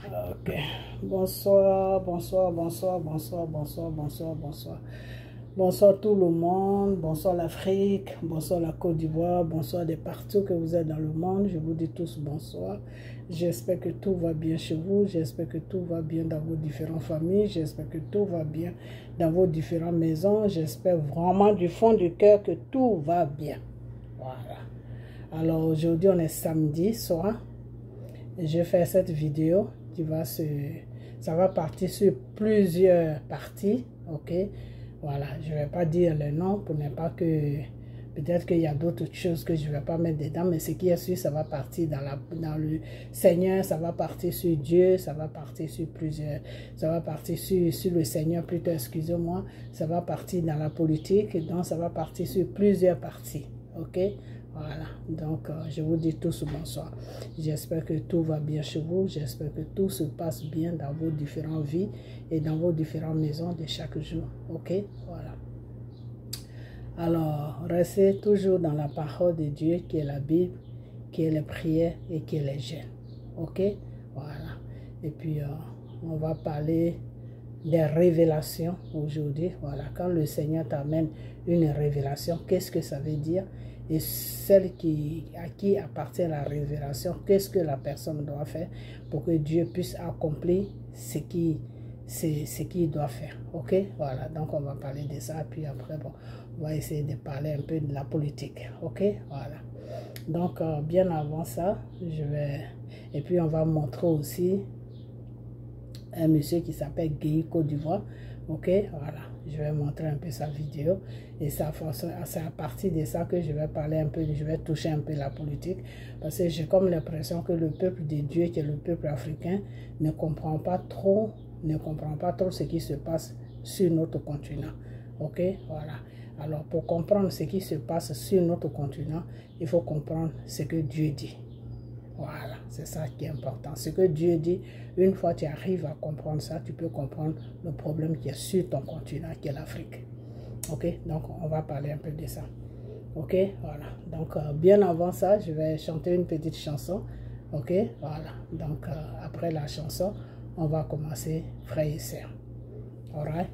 Ok. Bonsoir, bonsoir, bonsoir, bonsoir, bonsoir, bonsoir, bonsoir. Bonsoir tout le monde, bonsoir l'Afrique, bonsoir la Côte d'Ivoire, bonsoir de partout que vous êtes dans le monde. Je vous dis tous bonsoir. J'espère que tout va bien chez vous, j'espère que tout va bien dans vos différentes familles, j'espère que tout va bien dans vos différentes maisons. J'espère vraiment du fond du cœur que tout va bien. Voilà. Alors aujourd'hui on est samedi soir. Je fais cette vidéo qui va ça va partir sur plusieurs parties, ok. Voilà, je vais pas dire le nom pour ne pas que peut-être qu'il y a d'autres choses que je vais pas mettre dedans, mais ce qui est sûr, ça va partir dans le Seigneur, ça va partir sur Dieu, ça va partir sur plusieurs, ça va partir sur le Seigneur plutôt, excusez-moi, ça va partir dans la politique, donc ça va partir sur plusieurs parties, ok. Voilà, donc je vous dis tous bonsoir. J'espère que tout va bien chez vous. J'espère que tout se passe bien dans vos différentes vies et dans vos différentes maisons de chaque jour. Ok, voilà. Alors, restez toujours dans la parole de Dieu qui est la Bible, qui est les prières et qui est les jeûnes. Ok, voilà. Et puis, on va parler des révélations aujourd'hui. Voilà, quand le Seigneur t'amène une révélation, qu'est-ce que ça veut dire? Et celle à qui appartient la révélation, qu'est-ce que la personne doit faire pour que Dieu puisse accomplir ce qu'il doit faire. Ok, voilà, donc on va parler de ça, puis après, bon, on va essayer de parler un peu de la politique. Ok, voilà. Donc, bien avant ça, et puis on va montrer aussi un monsieur qui s'appelle Guy Côte d'Ivoire. Ok, voilà, je vais montrer un peu sa vidéo et c'est à partir de ça que je vais parler un peu, je vais toucher un peu la politique parce que j'ai comme l'impression que le peuple de Dieu, qui est le peuple africain, ne comprend pas trop ce qui se passe sur notre continent. Ok, voilà. Alors pour comprendre ce qui se passe sur notre continent, il faut comprendre ce que Dieu dit. Voilà, c'est ça qui est important. Ce que Dieu dit, une fois que tu arrives à comprendre ça, tu peux comprendre le problème qui est sur ton continent, qui est l'Afrique. Ok, donc on va parler un peu de ça. Ok, voilà. Donc bien avant ça, je vais chanter une petite chanson. Ok, voilà. Donc après la chanson, on va commencer frères et sœurs. Alright.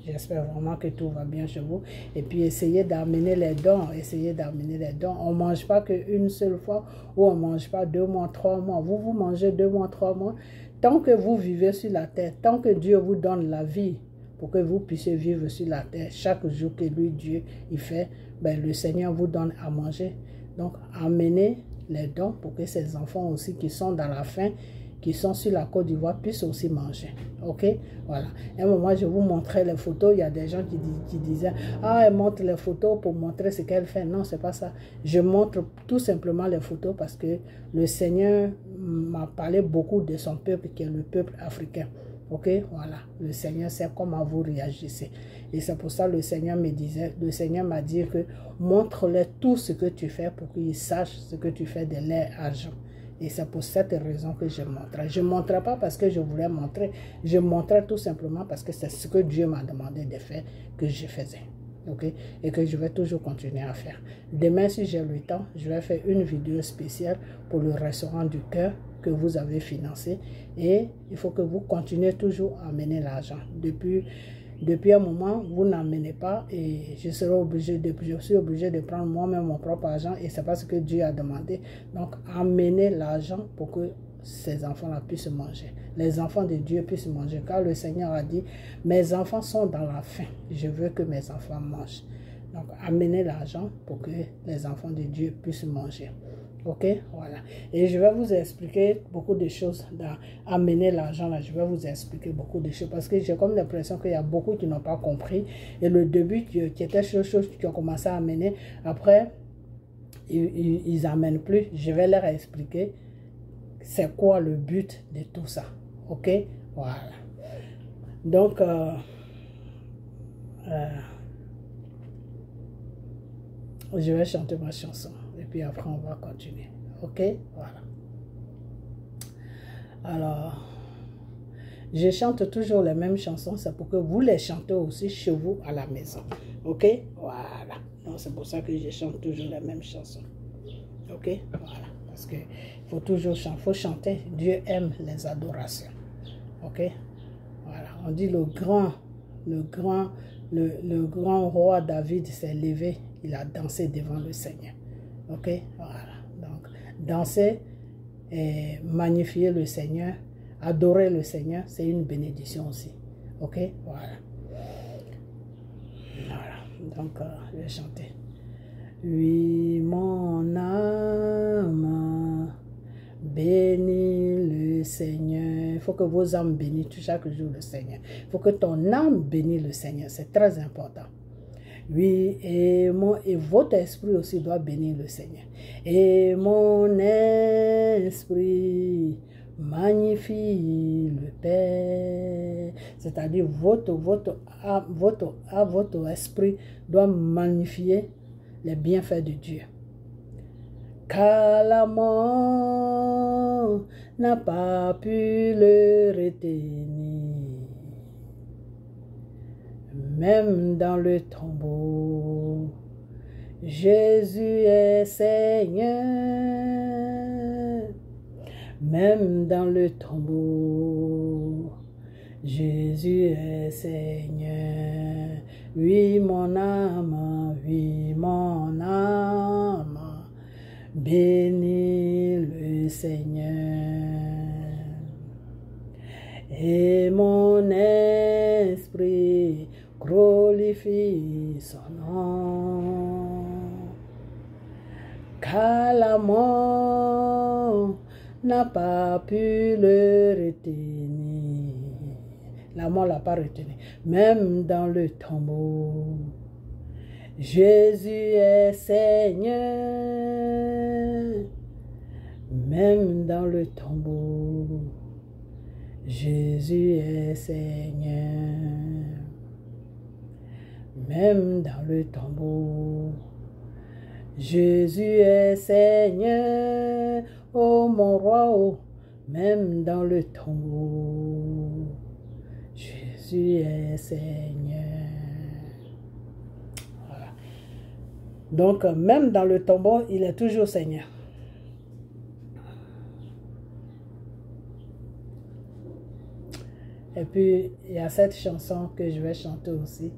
J'espère vraiment que tout va bien chez vous. Et puis, essayez d'amener les dons. Essayez d'amener les dons. On ne mange pas qu'une seule fois ou on ne mange pas 2 mois, 3 mois. Vous mangez 2 mois, 3 mois. Tant que vous vivez sur la terre, tant que Dieu vous donne la vie pour que vous puissiez vivre sur la terre, chaque jour que lui, Dieu, il fait, ben, le Seigneur vous donne à manger. Donc, amenez les dons pour que ces enfants aussi qui sont dans la faim, qui sont sur la Côte d'Ivoire puissent aussi manger. Ok, voilà. À un moment, je vous montrais les photos. Il y a des gens qui disaient, ah, elle montre les photos pour montrer ce qu'elle fait. Non, c'est pas ça. Je montre tout simplement les photos parce que le Seigneur m'a parlé beaucoup de son peuple, qui est le peuple africain. Ok, voilà. Le Seigneur sait comment vous réagissez. Et c'est pour ça que le Seigneur m'a dit que montre-leur tout ce que tu fais pour qu'ils sachent ce que tu fais de leur argent. Et c'est pour cette raison que je montrais. Je ne montrais pas parce que je voulais montrer. Je montrais tout simplement parce que c'est ce que Dieu m'a demandé de faire que je faisais. Okay? Et que je vais toujours continuer à faire. Demain, si j'ai le temps, je vais faire une vidéo spéciale pour le restaurant du cœur que vous avez financé. Et il faut que vous continuez toujours à amener l'argent. Depuis un moment, vous n'amenez pas et je suis obligé de prendre moi-même mon propre argent et c'est pas ce que Dieu a demandé. Donc, amenez l'argent pour que ces enfants-là puissent manger. Les enfants de Dieu puissent manger. Car le Seigneur a dit, mes enfants sont dans la faim. Je veux que mes enfants mangent. Donc, amenez l'argent pour que les enfants de Dieu puissent manger. Ok, voilà. Et je vais vous expliquer beaucoup de choses dans amener l'argent là. Je vais vous expliquer beaucoup de choses parce que j'ai comme l'impression qu'il y a beaucoup qui n'ont pas compris. Et le début qui était chose qui ont commencé à amener, après, ils n'amènent plus. Je vais leur expliquer c'est quoi le but de tout ça. Ok, voilà. Donc, je vais chanter ma chanson. Et puis après, on va continuer. Ok? Voilà. Alors, je chante toujours les mêmes chansons. C'est pour que vous les chantez aussi chez vous à la maison. Ok? Voilà. Donc, c'est pour ça que je chante toujours les mêmes chansons. Ok? Voilà. Parce qu'il faut toujours chanter. Dieu aime les adorations. Ok? Voilà. On dit le grand roi David s'est levé. Il a dansé devant le Seigneur. Ok? Voilà. Donc, danser et magnifier le Seigneur, adorer le Seigneur, c'est une bénédiction aussi. Ok? Voilà. Voilà. Donc, je vais chanter. Oui, mon âme, bénis le Seigneur. Il faut que vos âmes bénissent chaque jour le Seigneur. Il faut que ton âme bénisse le Seigneur. C'est très important. Oui, et votre esprit aussi doit bénir le Seigneur. Et mon esprit magnifie le Père. C'est-à-dire votre esprit doit magnifier les bienfaits de Dieu. Car la mort n'a pas pu le retenir. Même dans le tombeau, Jésus est Seigneur. Même dans le tombeau, Jésus est Seigneur. Oui, mon âme, bénis le Seigneur. Et mon esprit glorifie son nom. Car la mort n'a pas pu le retenir. La mort l'a pas retenu. Même dans le tombeau, Jésus est Seigneur. Même dans le tombeau, Jésus est Seigneur. Même dans le tombeau, Jésus est Seigneur. Oh mon roi, oh, même dans le tombeau, Jésus est Seigneur. Voilà. Donc, même dans le tombeau, il est toujours Seigneur. Et puis, il y a cette chanson que je vais chanter aussi,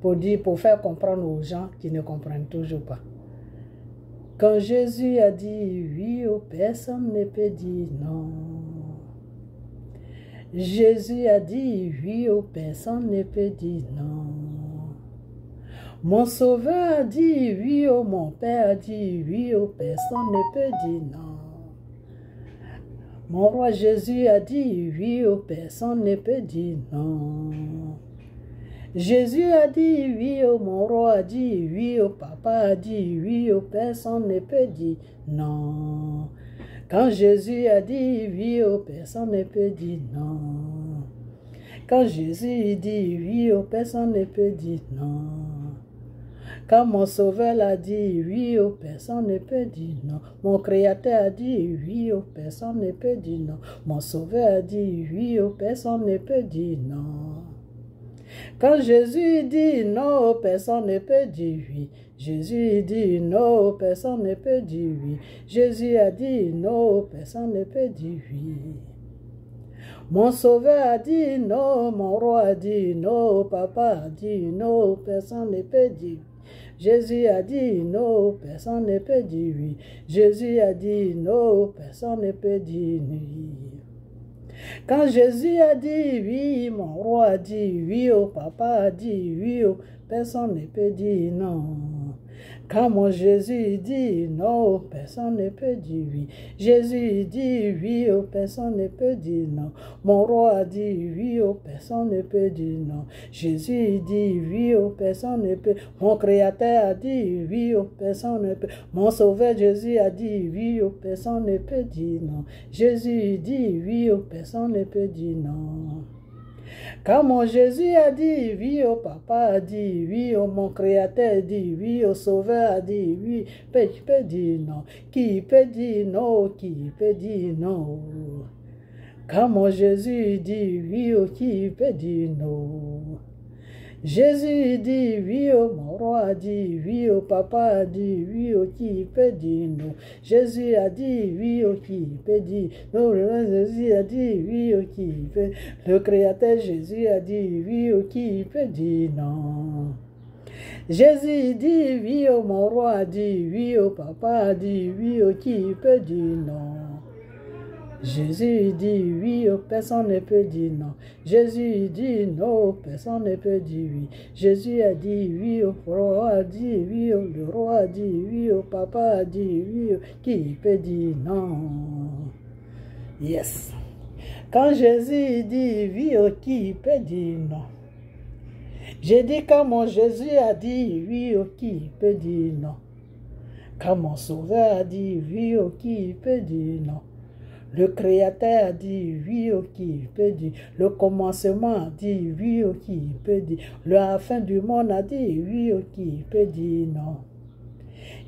pour faire comprendre aux gens qui ne comprennent toujours pas. Quand Jésus a dit oui, personne ne peut dire non. Jésus a dit oui, personne ne peut dire non. Mon Sauveur a dit oui, mon Père a dit oui, personne ne peut dire non. Mon roi Jésus a dit oui, personne ne peut dire non. Jésus a dit oui, mon roi a dit oui, papa a dit oui, personne ne peut dire non. Quand Jésus a dit oui, personne ne peut dire non. Quand Jésus dit oui, personne ne peut dire non. Quand mon Sauveur a dit oui, personne ne peut dire non. Mon Créateur a dit oui, personne ne peut dire non. Mon Sauveur a dit oui, personne ne peut dire non. Quand Jésus dit non, personne ne peut dire oui. Jésus dit non, personne ne peut dire oui. Jésus a dit non, personne ne peut dire oui. Mon Sauveur a dit non, mon roi a dit non, papa a dit non, personne ne peut dire oui. Jésus a dit non, personne ne peut dire oui. Jésus a dit non, personne ne peut dire oui. Quand Jésus a dit oui, mon roi a dit oui, papa a dit oui, personne ne peut dire non. Quand mon Jésus dit non, personne ne peut dire oui. Jésus dit oui, personne ne peut dire non. Mon roi a dit oui, personne ne peut dire non. Jésus dit oui, personne ne peut. Mon Créateur a dit oui, personne ne peut. Mon Sauveur Jésus a dit oui, personne ne peut dire non. Jésus dit oui, personne ne peut dire non. Quand mon Jésus a dit oui, papa a dit oui, mon Créateur a dit oui, Sauveur a dit oui, qui peut dire non? Qui peut dire non? Qui peut dire non? Quand mon Jésus dit oui, qui peut dire non? Jésus dit oui, oh, mon roi dit oui, oh, papa a dit oui, oh, qui peut dire non. Jésus a dit oui, oh, qui peut dire non. Jésus a dit oui, oh, qui peut. Le Créateur Jésus a dit oui, oh, qui peut dire non. Jésus dit oui, oh, mon roi a dit oui, oh, papa a dit oui, oh, qui peut dire non. Jésus dit oui, oh, personne ne peut dire non. Jésus dit non, personne ne peut dire oui. Jésus a dit oui, oh, le roi a dit oui, oh, le roi a dit oui, oh, papa a dit oui, oh, qui peut dire non? Yes. Quand Jésus dit oui, oh, qui peut dire non? J'ai dit quand mon Jésus a dit oui, oh, qui peut dire non? Quand mon Sauveur a dit oui, oh, qui peut dire non? Le Créateur a dit oui, oh, qui peut dire. Le commencement a dit oui, oh, qui peut dire. La fin du monde a dit oui, oh, qui peut dire non.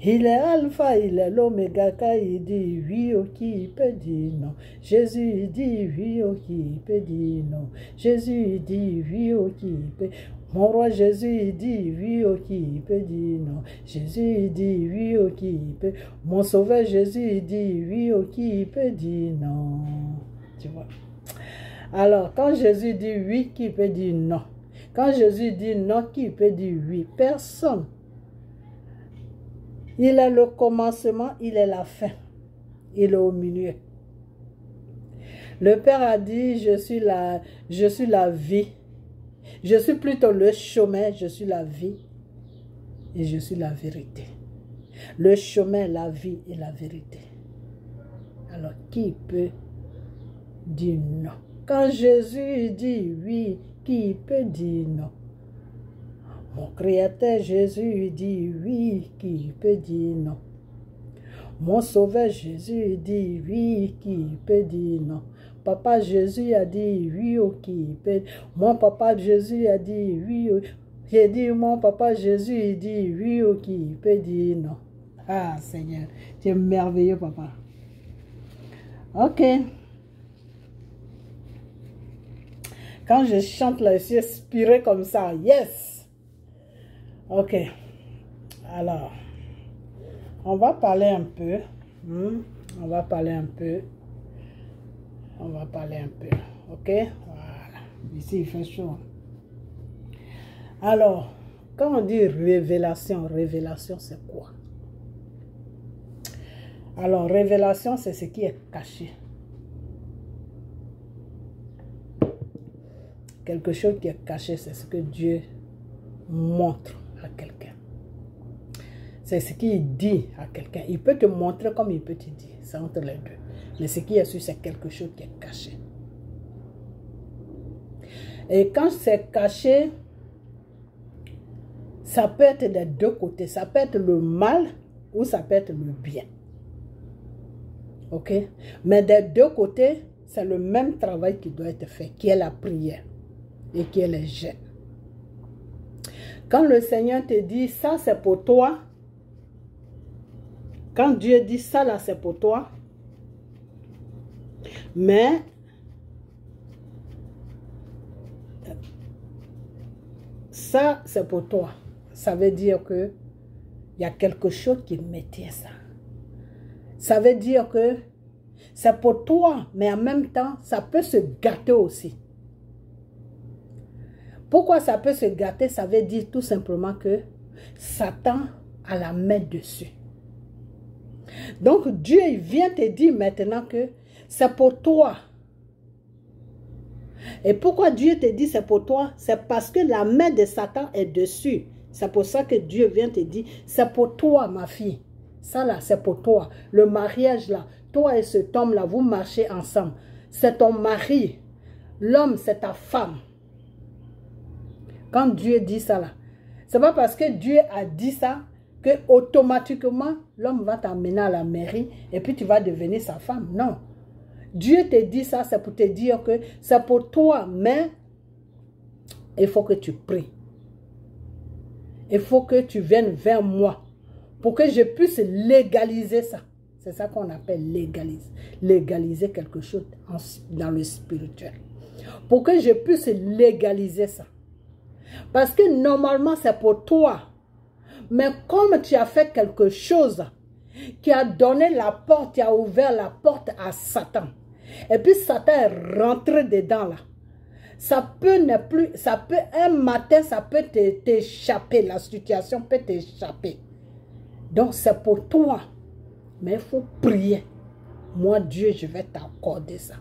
Il est alpha, il est l'oméga, il dit oui, oh, qui peut dire non. Jésus dit oui, oh, qui peut dire non. Jésus dit oui, oh, qui peut. Mon roi Jésus dit oui, oh, qui peut dire non. Jésus dit oui, oh, qui peut. Mon sauveur Jésus dit oui, oh, qui peut dire non. Tu vois. Alors, quand Jésus dit oui, qui peut dire non? Quand Jésus dit non, qui peut dire oui? Personne. Il est le commencement, il est la fin. Il est au milieu. Le Père a dit, je suis la vie. Je suis plutôt le chemin, je suis la vie et je suis la vérité. Le chemin, la vie et la vérité. Alors, qui peut dire non? Quand Jésus dit oui, qui peut dire non? Mon Créateur Jésus dit oui, qui peut dire non? Mon Sauveur Jésus dit oui, qui peut dire non? Papa Jésus a dit oui, oh, qui peut. Mon papa Jésus a dit oui, oh. J'ai dit mon papa Jésus dit oui, oh, qui peut dire non? Ah Seigneur, tu es merveilleux papa. Ok. Quand je chante là, je suis inspiré comme ça. Yes. Ok. Alors, on va parler un peu. On va parler un peu. On va parler un peu. Ok? Voilà. Ici, il fait chaud. Alors, quand on dit révélation, révélation, c'est quoi? Alors, révélation, c'est ce qui est caché. Quelque chose qui est caché, c'est ce que Dieu montre à quelqu'un. C'est ce qu'il dit à quelqu'un. Il peut te montrer comme il peut te dire. C'est entre les deux. Mais ce qui est sûr, c'est quelque chose qui est caché. Et quand c'est caché, ça peut être des deux côtés. Ça peut être le mal ou ça peut être le bien. Ok? Mais des deux côtés, c'est le même travail qui doit être fait, qui est la prière et qui est le jeûne. Quand le Seigneur te dit, ça c'est pour toi, quand Dieu dit ça là c'est pour toi, mais ça c'est pour toi, ça veut dire que il y a quelque chose qui maintient ça. Ça veut dire que c'est pour toi, mais en même temps, ça peut se gâter aussi. Pourquoi ça peut se gâter? Ça veut dire tout simplement que Satan a la main dessus. Donc Dieu il vient te dire maintenant que c'est pour toi. Et pourquoi Dieu te dit c'est pour toi? C'est parce que la main de Satan est dessus. C'est pour ça que Dieu vient te dire c'est pour toi ma fille. Ça là c'est pour toi. Le mariage là, toi et cet homme là, vous marchez ensemble. C'est ton mari. L'homme c'est ta femme. Quand Dieu dit ça là, c'est pas parce que Dieu a dit ça que automatiquement l'homme va t'amener à la mairie et puis tu vas devenir sa femme. Non. Dieu te dit ça, c'est pour te dire que c'est pour toi, mais il faut que tu pries. Il faut que tu viennes vers moi pour que je puisse légaliser ça. C'est ça qu'on appelle légaliser. Légaliser quelque chose dans le spirituel. Pour que je puisse légaliser ça. Parce que normalement, c'est pour toi. Mais comme tu as fait quelque chose qui a donné la porte, qui a ouvert la porte à Satan. Et puis Satan est rentré dedans là. Ça peut ne plus, ça peut, un matin, ça peut t'échapper, la situation peut t'échapper. Donc c'est pour toi. Mais il faut prier. Moi, Dieu, je vais t'accorder ça.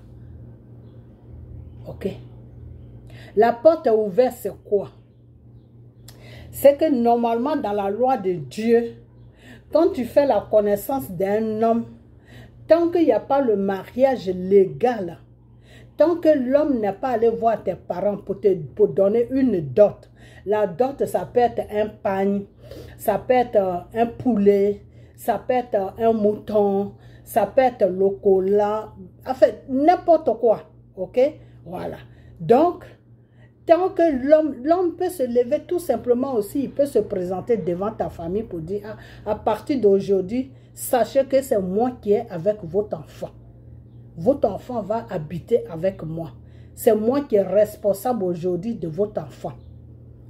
Ok? La porte est ouverte, c'est quoi? C'est que normalement, dans la loi de Dieu, quand tu fais la connaissance d'un homme, tant qu'il n'y a pas le mariage légal, tant que l'homme n'est pas allé voir tes parents pour donner une dot, la dot, ça peut être un pagne, ça peut être un poulet, ça peut être un mouton, ça peut être le cola, en fait, n'importe quoi, ok? Voilà. Donc, tant que l'homme peut se lever tout simplement aussi, il peut se présenter devant ta famille pour dire, ah, à partir d'aujourd'hui, sachez que c'est moi qui est avec votre enfant. Votre enfant va habiter avec moi. C'est moi qui est responsable aujourd'hui de votre enfant.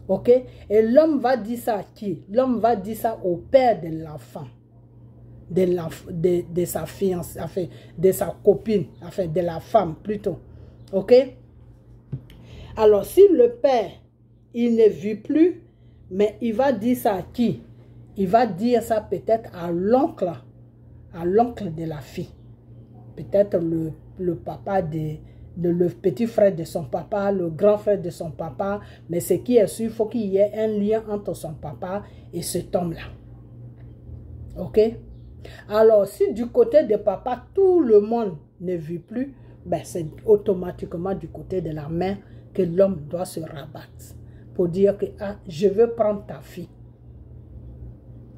Ok? Et l'homme va dire ça à qui? L'homme va dire ça au père de l'enfant. De sa fiancée, enfin, de sa copine, enfin, de la femme plutôt. Ok? Alors, si le père, il ne vit plus, mais il va dire ça à qui? Il va dire ça peut-être à l'oncle de la fille. Peut-être le papa le petit frère de son papa, le grand frère de son papa. Mais ce qui est sûr, il faut qu'il y ait un lien entre son papa et cet homme-là. Ok? Alors, si du côté de papa, tout le monde ne vit plus, ben c'est automatiquement du côté de la mère que l'homme doit se rabattre pour dire que je veux prendre ta fille.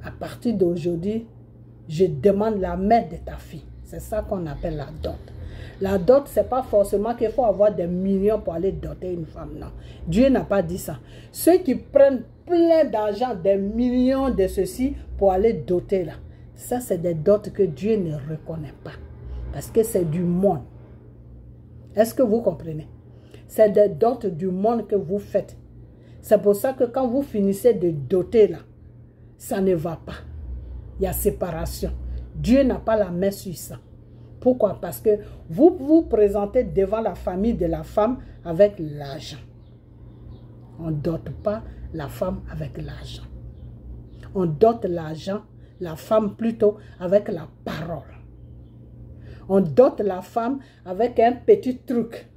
À partir d'aujourd'hui, je demande la main de ta fille. C'est ça qu'on appelle la dot. La dot, ce n'est pas forcément qu'il faut avoir des millions pour aller doter une femme. Non. Dieu n'a pas dit ça. Ceux qui prennent plein d'argent, des millions de ceci pour aller doter là, ça c'est des dots que Dieu ne reconnaît pas. Parce que c'est du monde. Est-ce que vous comprenez? C'est des dots du monde que vous faites. C'est pour ça que quand vous finissez de doter là, ça ne va pas. Il y a séparation. Dieu n'a pas la main sur ça. Pourquoi? Parce que vous vous présentez devant la famille de la femme avec l'argent. On ne dote pas la femme avec l'argent. On dote l'argent, la femme plutôt, avec la parole. On dote la femme avec un petit truc.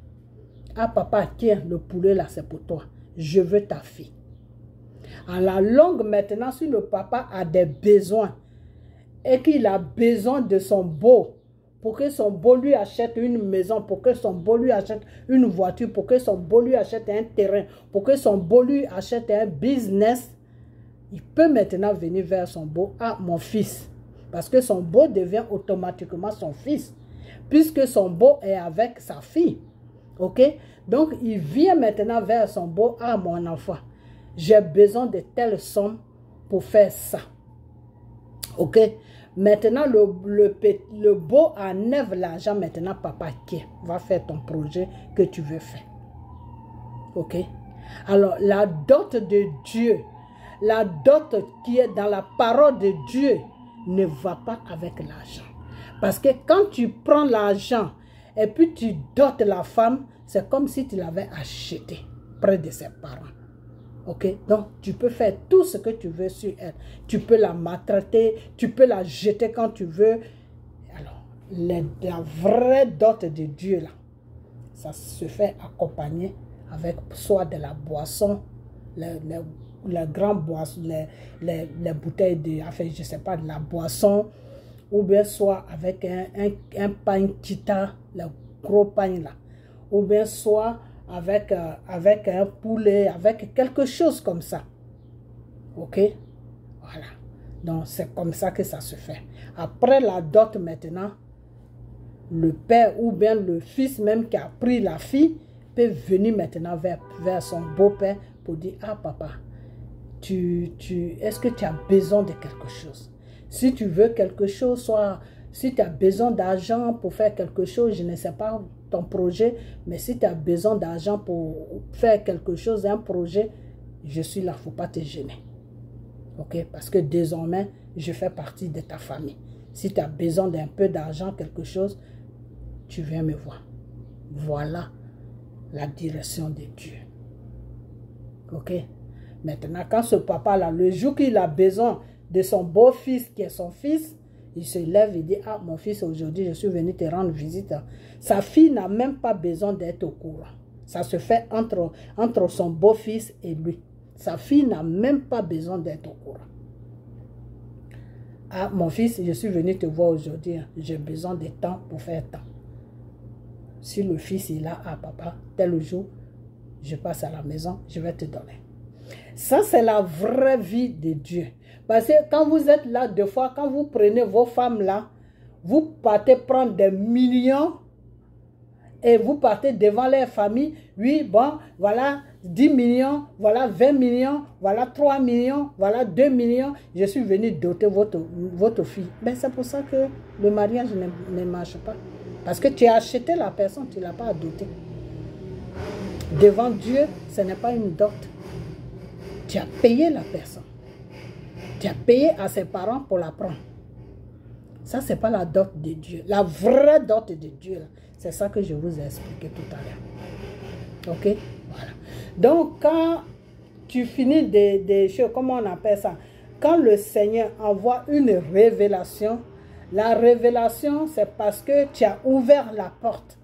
Ah papa, tiens, le poulet là, c'est pour toi. Je veux ta fille. À la longue maintenant, si le papa a des besoins et qu'il a besoin de son beau, pour que son beau lui achète une maison, pour que son beau lui achète une voiture, pour que son beau lui achète un terrain, pour que son beau lui achète un business, il peut maintenant venir vers son beau, mon fils. Parce que son beau devient automatiquement son fils, puisque son beau est avec sa fille. Ok? Donc, il vient maintenant vers son beau, mon enfant, j'ai besoin de telle somme pour faire ça. Ok? Maintenant, le beau enlève l'argent. Maintenant, papa, qui va faire ton projet que tu veux faire. Ok? Alors, la dot de Dieu, la dot qui est dans la parole de Dieu, ne va pas avec l'argent. Parce que quand tu prends l'argent et puis tu dotes la femme, c'est comme si tu l'avais acheté près de ses parents. Ok, donc tu peux faire tout ce que tu veux sur elle. Tu peux la maltraiter, tu peux la jeter quand tu veux. Alors, la vraie dot de Dieu, là, ça se fait accompagner avec soit de la boisson, les grandes boissons, les bouteilles de, enfin, je ne sais pas, de la boisson, ou bien soit avec un pain tita, le gros pain là, ou bien soit avec un poulet, avec quelque chose comme ça. Ok? Voilà. Donc, c'est comme ça que ça se fait. Après la dot maintenant, le père ou bien le fils même qui a pris la fille peut venir maintenant vers son beau-père pour dire, papa, est-ce que tu as besoin de quelque chose? Si tu veux quelque chose, soit si tu as besoin d'argent pour faire quelque chose, je ne sais pas ton projet, mais si tu as besoin d'argent pour faire quelque chose, un projet, je suis là, il ne faut pas te gêner. Ok? Parce que désormais, je fais partie de ta famille. Si tu as besoin d'un peu d'argent, quelque chose, tu viens me voir. Voilà la direction de Dieu. Ok? Maintenant, quand ce papa-là, le jour qu'il a besoin de son beau-fils, qui est son fils, il se lève et dit, ah, mon fils, aujourd'hui, je suis venu te rendre visite. Sa fille n'a même pas besoin d'être au courant. Ça se fait entre son beau-fils et lui. Sa fille n'a même pas besoin d'être au courant. Ah, mon fils, je suis venu te voir aujourd'hui. J'ai besoin de temps pour faire temps. Si le fils est là, ah, papa, tel jour, je passe à la maison, je vais te donner. Ça, c'est la vraie vie de Dieu. Parce que quand vous êtes là, deux fois, quand vous prenez vos femmes là, vous partez prendre des millions et vous partez devant leur famille. Oui, bon, voilà 10 millions, voilà 20 millions, voilà 3 millions, voilà 2 millions. Je suis venu doter votre fille. Mais c'est pour ça que le mariage ne marche pas. Parce que tu as acheté la personne, tu ne l'as pas dotée. Devant Dieu, ce n'est pas une dot. Tu as payé la personne. Tu as payé à ses parents pour la prendre. Ça, ce n'est pas la dot de Dieu. La vraie dot de Dieu, c'est ça que je vous ai expliqué tout à l'heure. Ok? Voilà. Donc, quand tu finis des choses, comment on appelle ça? Quand le Seigneur envoie une révélation, la révélation, c'est parce que tu as ouvert la porte.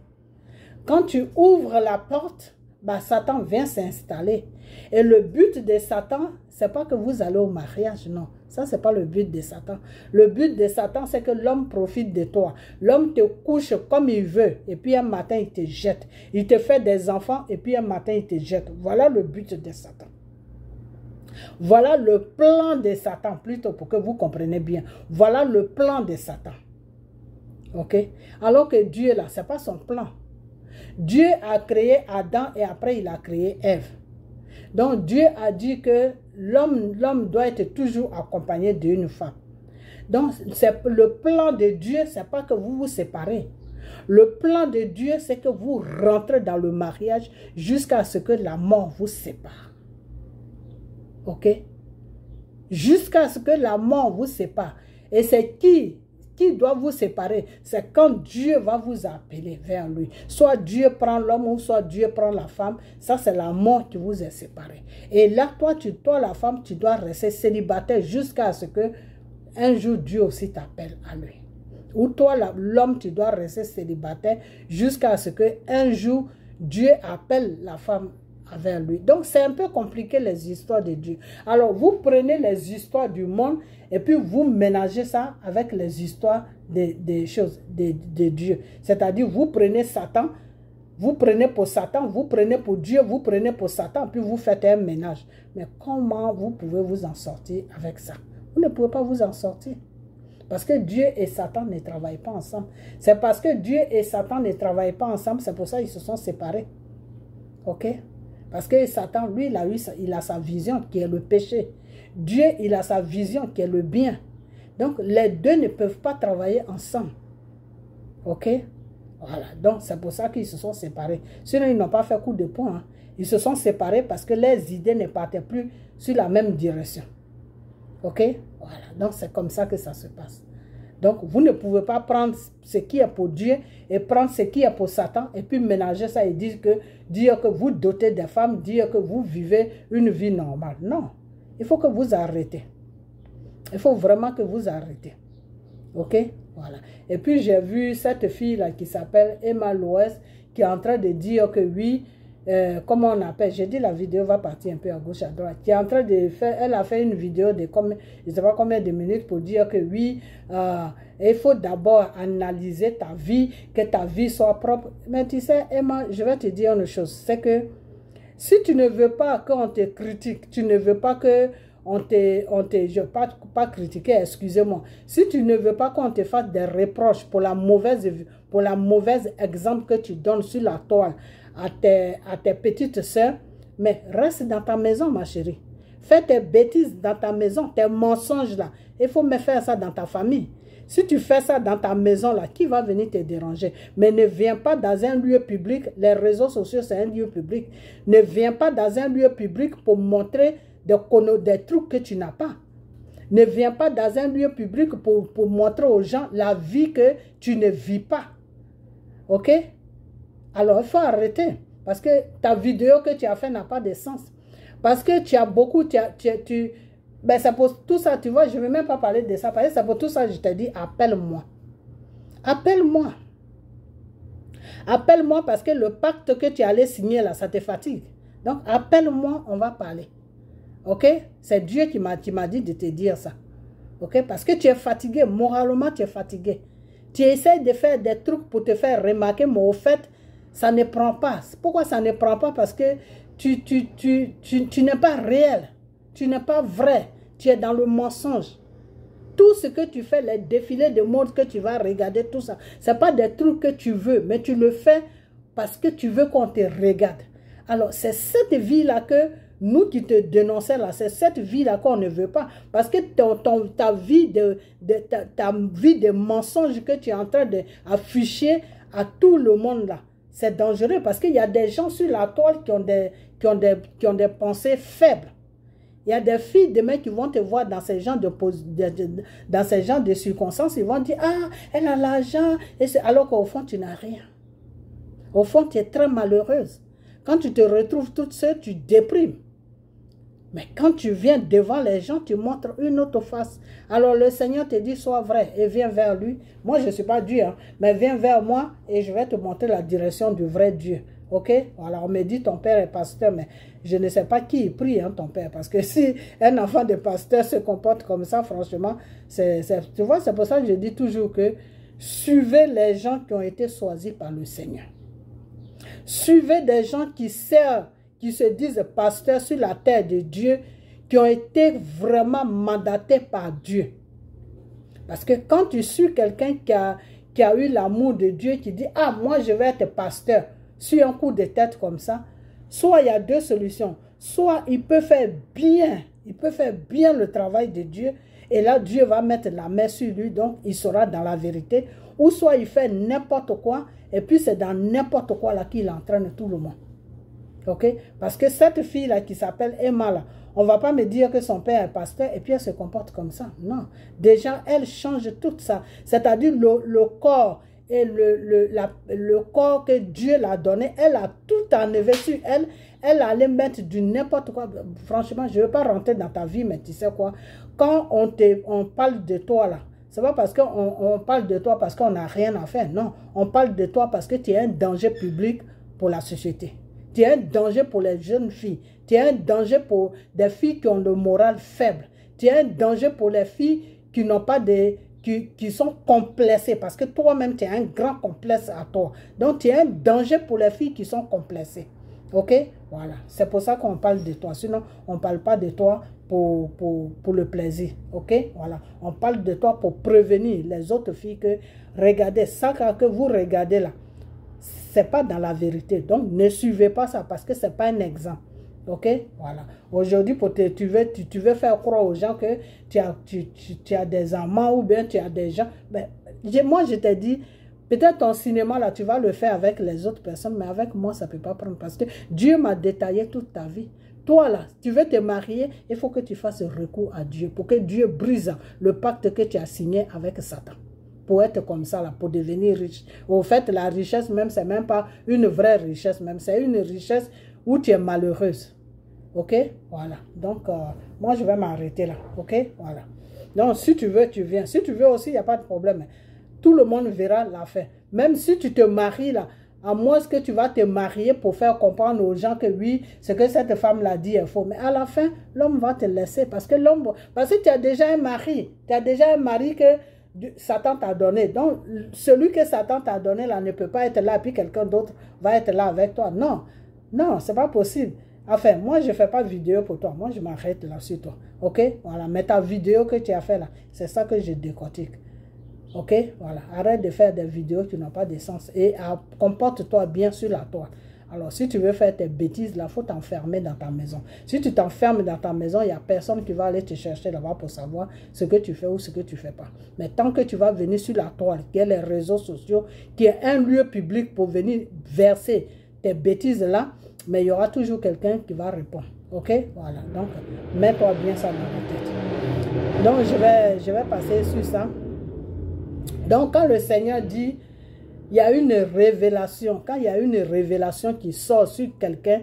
Quand tu ouvres la porte, bah, Satan vient s'installer. Et le but de Satan, c'est pas que vous allez au mariage, non. Ça, c'est pas le but de Satan. Le but de Satan, c'est que l'homme profite de toi. L'homme te couche comme il veut, et puis un matin, il te jette. Il te fait des enfants, et puis un matin, il te jette. Voilà le but de Satan. Voilà le plan de Satan, plutôt pour que vous compreniez bien. Voilà le plan de Satan. Ok? Alors que Dieu, là, ce n'est pas son plan. Dieu a créé Adam et après il a créé Ève. Donc Dieu a dit que l'homme doit être toujours accompagné d'une femme. Donc le plan de Dieu, ce n'est pas que vous vous séparez. Le plan de Dieu, c'est que vous rentrez dans le mariage jusqu'à ce que la mort vous sépare. Ok? Jusqu'à ce que la mort vous sépare. Et c'est qui doit vous séparer? C'est quand Dieu va vous appeler vers lui. Soit Dieu prend l'homme ou soit Dieu prend la femme. Ça, c'est la mort qui vous est séparée. Et là, toi, la femme, tu dois rester célibataire jusqu'à ce que un jour Dieu aussi t'appelle à lui. Ou toi, l'homme, tu dois rester célibataire jusqu'à ce que un jour Dieu appelle la femme vers lui. Donc, c'est un peu compliqué les histoires de Dieu. Alors, vous prenez les histoires du monde et puis vous ménagez ça avec les histoires des choses de Dieu. C'est-à-dire, vous prenez Satan, vous prenez pour Satan, vous prenez pour Dieu, vous prenez pour Satan, puis vous faites un ménage. Mais comment vous pouvez vous en sortir avec ça? Vous ne pouvez pas vous en sortir. Parce que Dieu et Satan ne travaillent pas ensemble. C'est parce que Dieu et Satan ne travaillent pas ensemble, c'est pour ça qu'ils se sont séparés. Ok? Parce que Satan, lui, il a sa vision qui est le péché. Dieu, il a sa vision qui est le bien. Donc, les deux ne peuvent pas travailler ensemble. Ok? Voilà. Donc, c'est pour ça qu'ils se sont séparés. Sinon, ils n'ont pas fait coup de poing. Hein. Ils se sont séparés parce que leurs idées ne partaient plus sur la même direction. Ok? Voilà. Donc, c'est comme ça que ça se passe. Donc, vous ne pouvez pas prendre ce qui est pour Dieu et prendre ce qui est pour Satan et puis mélanger ça et dire que vous dotez des femmes, dire que vous vivez une vie normale. Non. Il faut que vous arrêtez. Il faut vraiment que vous arrêtez. Ok? Voilà. Et puis, j'ai vu cette fille-là qui s'appelle Emma Loès qui est en train de dire que oui, comment on appelle, j'ai dit la vidéo va partir un peu à gauche, à droite, qui est en train de faire, elle a fait une vidéo de combien, je ne sais pas combien de minutes pour dire que oui, il faut d'abord analyser ta vie, que ta vie soit propre. Mais tu sais, Emma, je vais te dire une chose, c'est que si tu ne veux pas qu'on te critique, tu ne veux pas que je ne vais pas critiquer, excusez-moi. Si tu ne veux pas qu'on te fasse des reproches pour la mauvaise exemple que tu donnes sur la toile à tes petites sœurs, mais reste dans ta maison, ma chérie. Fais tes bêtises dans ta maison, tes mensonges là. Il faut me faire ça dans ta famille. Si tu fais ça dans ta maison, là, qui va venir te déranger? Mais ne viens pas dans un lieu public. Les réseaux sociaux, c'est un lieu public. Ne viens pas dans un lieu public pour montrer des trucs que tu n'as pas. Ne viens pas dans un lieu public pour montrer aux gens la vie que tu ne vis pas. OK? Alors, il faut arrêter. Parce que ta vidéo que tu as fait n'a pas de sens. Parce que tu as beaucoup... Ben, ça pour tout ça, tu vois, je ne vais même pas parler de ça. Parce que ça pour tout ça, je te dis, appelle-moi. Appelle-moi. Appelle-moi parce que le pacte que tu allais signer là, ça te fatigue. Donc, appelle-moi, on va parler. OK? C'est Dieu qui m'a dit de te dire ça. OK? Parce que tu es fatigué. Moralement, tu es fatigué. Tu essaies de faire des trucs pour te faire remarquer, mais au fait, ça ne prend pas. Pourquoi ça ne prend pas? Parce que tu n'es pas réel. Tu n'es pas vrai. Tu es dans le mensonge. Tout ce que tu fais, les défilés de mode que tu vas regarder, tout ça, ce n'est pas des trucs que tu veux, mais tu le fais parce que tu veux qu'on te regarde. Alors, c'est cette vie-là que nous qui te dénonçons là, c'est cette vie-là qu'on ne veut pas. Parce que ta vie de mensonge que tu es en train d'afficher à tout le monde là, c'est dangereux parce qu'il y a des gens sur la toile qui ont des pensées faibles. Il y a des filles demain qui vont te voir dans ces genres de circonstances. Ils vont dire, ah, elle a l'argent. Alors qu'au fond, tu n'as rien. Au fond, tu es très malheureuse. Quand tu te retrouves toute seule, tu déprimes. Mais quand tu viens devant les gens, tu montres une autre face. Alors le Seigneur te dit, sois vrai et viens vers lui. Moi, je ne suis pas Dieu, hein, mais viens vers moi et je vais te montrer la direction du vrai Dieu. OK? Alors, on me dit, ton père est pasteur, mais je ne sais pas qui prie, hein, ton père. Parce que si un enfant de pasteur se comporte comme ça, franchement, tu vois, c'est pour ça que je dis toujours que suivez les gens qui ont été choisis par le Seigneur. Suivez des gens qui servent, qui se disent pasteurs sur la terre de Dieu, qui ont été vraiment mandatés par Dieu. Parce que quand tu suis quelqu'un qui a eu l'amour de Dieu, qui dit, ah, moi je vais être pasteur, sur un coup de tête comme ça, soit il y a deux solutions. Soit il peut faire bien le travail de Dieu, et là Dieu va mettre la main sur lui, donc il sera dans la vérité. Ou soit il fait n'importe quoi, et puis c'est dans n'importe quoi là qu'il entraîne tout le monde. OK? Parce que cette fille-là qui s'appelle Emma, là, on ne va pas me dire que son père est pasteur et puis elle se comporte comme ça. Non. Déjà, elle change tout ça. C'est-à-dire le corps et le corps que Dieu l'a donné, elle a tout enlevé sur elle. Elle allait mettre du n'importe quoi. Franchement, je ne veux pas rentrer dans ta vie, mais tu sais quoi? Quand on parle de toi là, ce n'est pas parce qu'on parle de toi parce qu'on n'a rien à faire. Non, on parle de toi parce que tu es un danger public pour la société. Tu es un danger pour les jeunes filles. Tu es un danger pour des filles qui ont le moral faible. Tu es un danger pour les filles qui n'ont pas qui sont complexées. Parce que toi-même, tu as un grand complexe à toi. Donc, tu es un danger pour les filles qui sont complexées. OK? Voilà. C'est pour ça qu'on parle de toi. Sinon, on ne parle pas de toi pour le plaisir. OK? Voilà. On parle de toi pour prévenir les autres filles que, regardez, ça que vous regardez là, ce n'est pas dans la vérité. Donc, ne suivez pas ça parce que ce n'est pas un exemple. OK? Voilà. Aujourd'hui, tu veux faire croire aux gens que tu as des amants ou bien tu as des gens. Ben, moi, je t'ai dit, peut-être ton cinéma, là, tu vas le faire avec les autres personnes, mais avec moi, ça ne peut pas prendre parce que Dieu m'a détaillé toute ta vie. Toi, là, tu veux te marier, il faut que tu fasses recours à Dieu pour que Dieu brise le pacte que tu as signé avec Satan. Pour être comme ça, là, pour devenir riche. Au fait, la richesse même, c'est même pas une vraie richesse même. C'est une richesse où tu es malheureuse. OK? Voilà. Donc, moi, je vais m'arrêter là. OK? Voilà. Donc, si tu veux, tu viens. Si tu veux aussi, il n'y a pas de problème. Tout le monde verra l'affaire. Même si tu te maries là, à moins que tu vas te marier pour faire comprendre aux gens que oui, ce que cette femme l'a dit est faux. Mais à la fin, l'homme va te laisser. Parce que tu as déjà un mari. Tu as déjà un mari que Satan t'a donné. Donc, celui que Satan t'a donné là ne peut pas être là, puis quelqu'un d'autre va être là avec toi. Non, non, c'est pas possible. Enfin, moi, je ne fais pas de vidéo pour toi. Moi, je m'arrête là sur toi. OK? Voilà. Mais ta vidéo que tu as fait là, c'est ça que je décortique. OK? Voilà. Arrête de faire des vidéos qui n'ont pas de sens. Et comporte-toi bien sur la toile. Alors, si tu veux faire tes bêtises, là, il faut t'enfermer dans ta maison. Si tu t'enfermes dans ta maison, il n'y a personne qui va aller te chercher là-bas pour savoir ce que tu fais ou ce que tu ne fais pas. Mais tant que tu vas venir sur la toile, qui est les réseaux sociaux, qui est un lieu public pour venir verser tes bêtises là, mais il y aura toujours quelqu'un qui va répondre. Ok? Voilà. Donc, mets-toi bien ça dans la tête. Donc, je vais passer sur ça. Donc, quand le Seigneur dit, il y a une révélation. Quand il y a une révélation qui sort sur quelqu'un,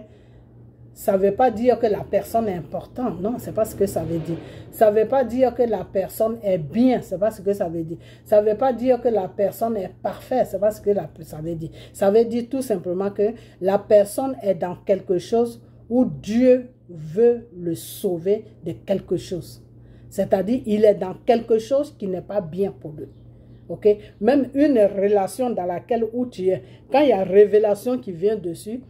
ça ne veut pas dire que la personne est importante. Non, ce n'est pas ce que ça veut dire. Ça ne veut pas dire que la personne est bien. Ce n'est pas ce que ça veut dire. Ça ne veut pas dire que la personne est parfaite. Ce n'est pas ce que ça veut dire. Ça veut dire tout simplement que la personne est dans quelque chose où Dieu veut le sauver de quelque chose. C'est-à-dire, il est dans quelque chose qui n'est pas bien pour lui. Ok? Même une relation dans laquelle où tu es, quand il y a révélation qui vient dessus,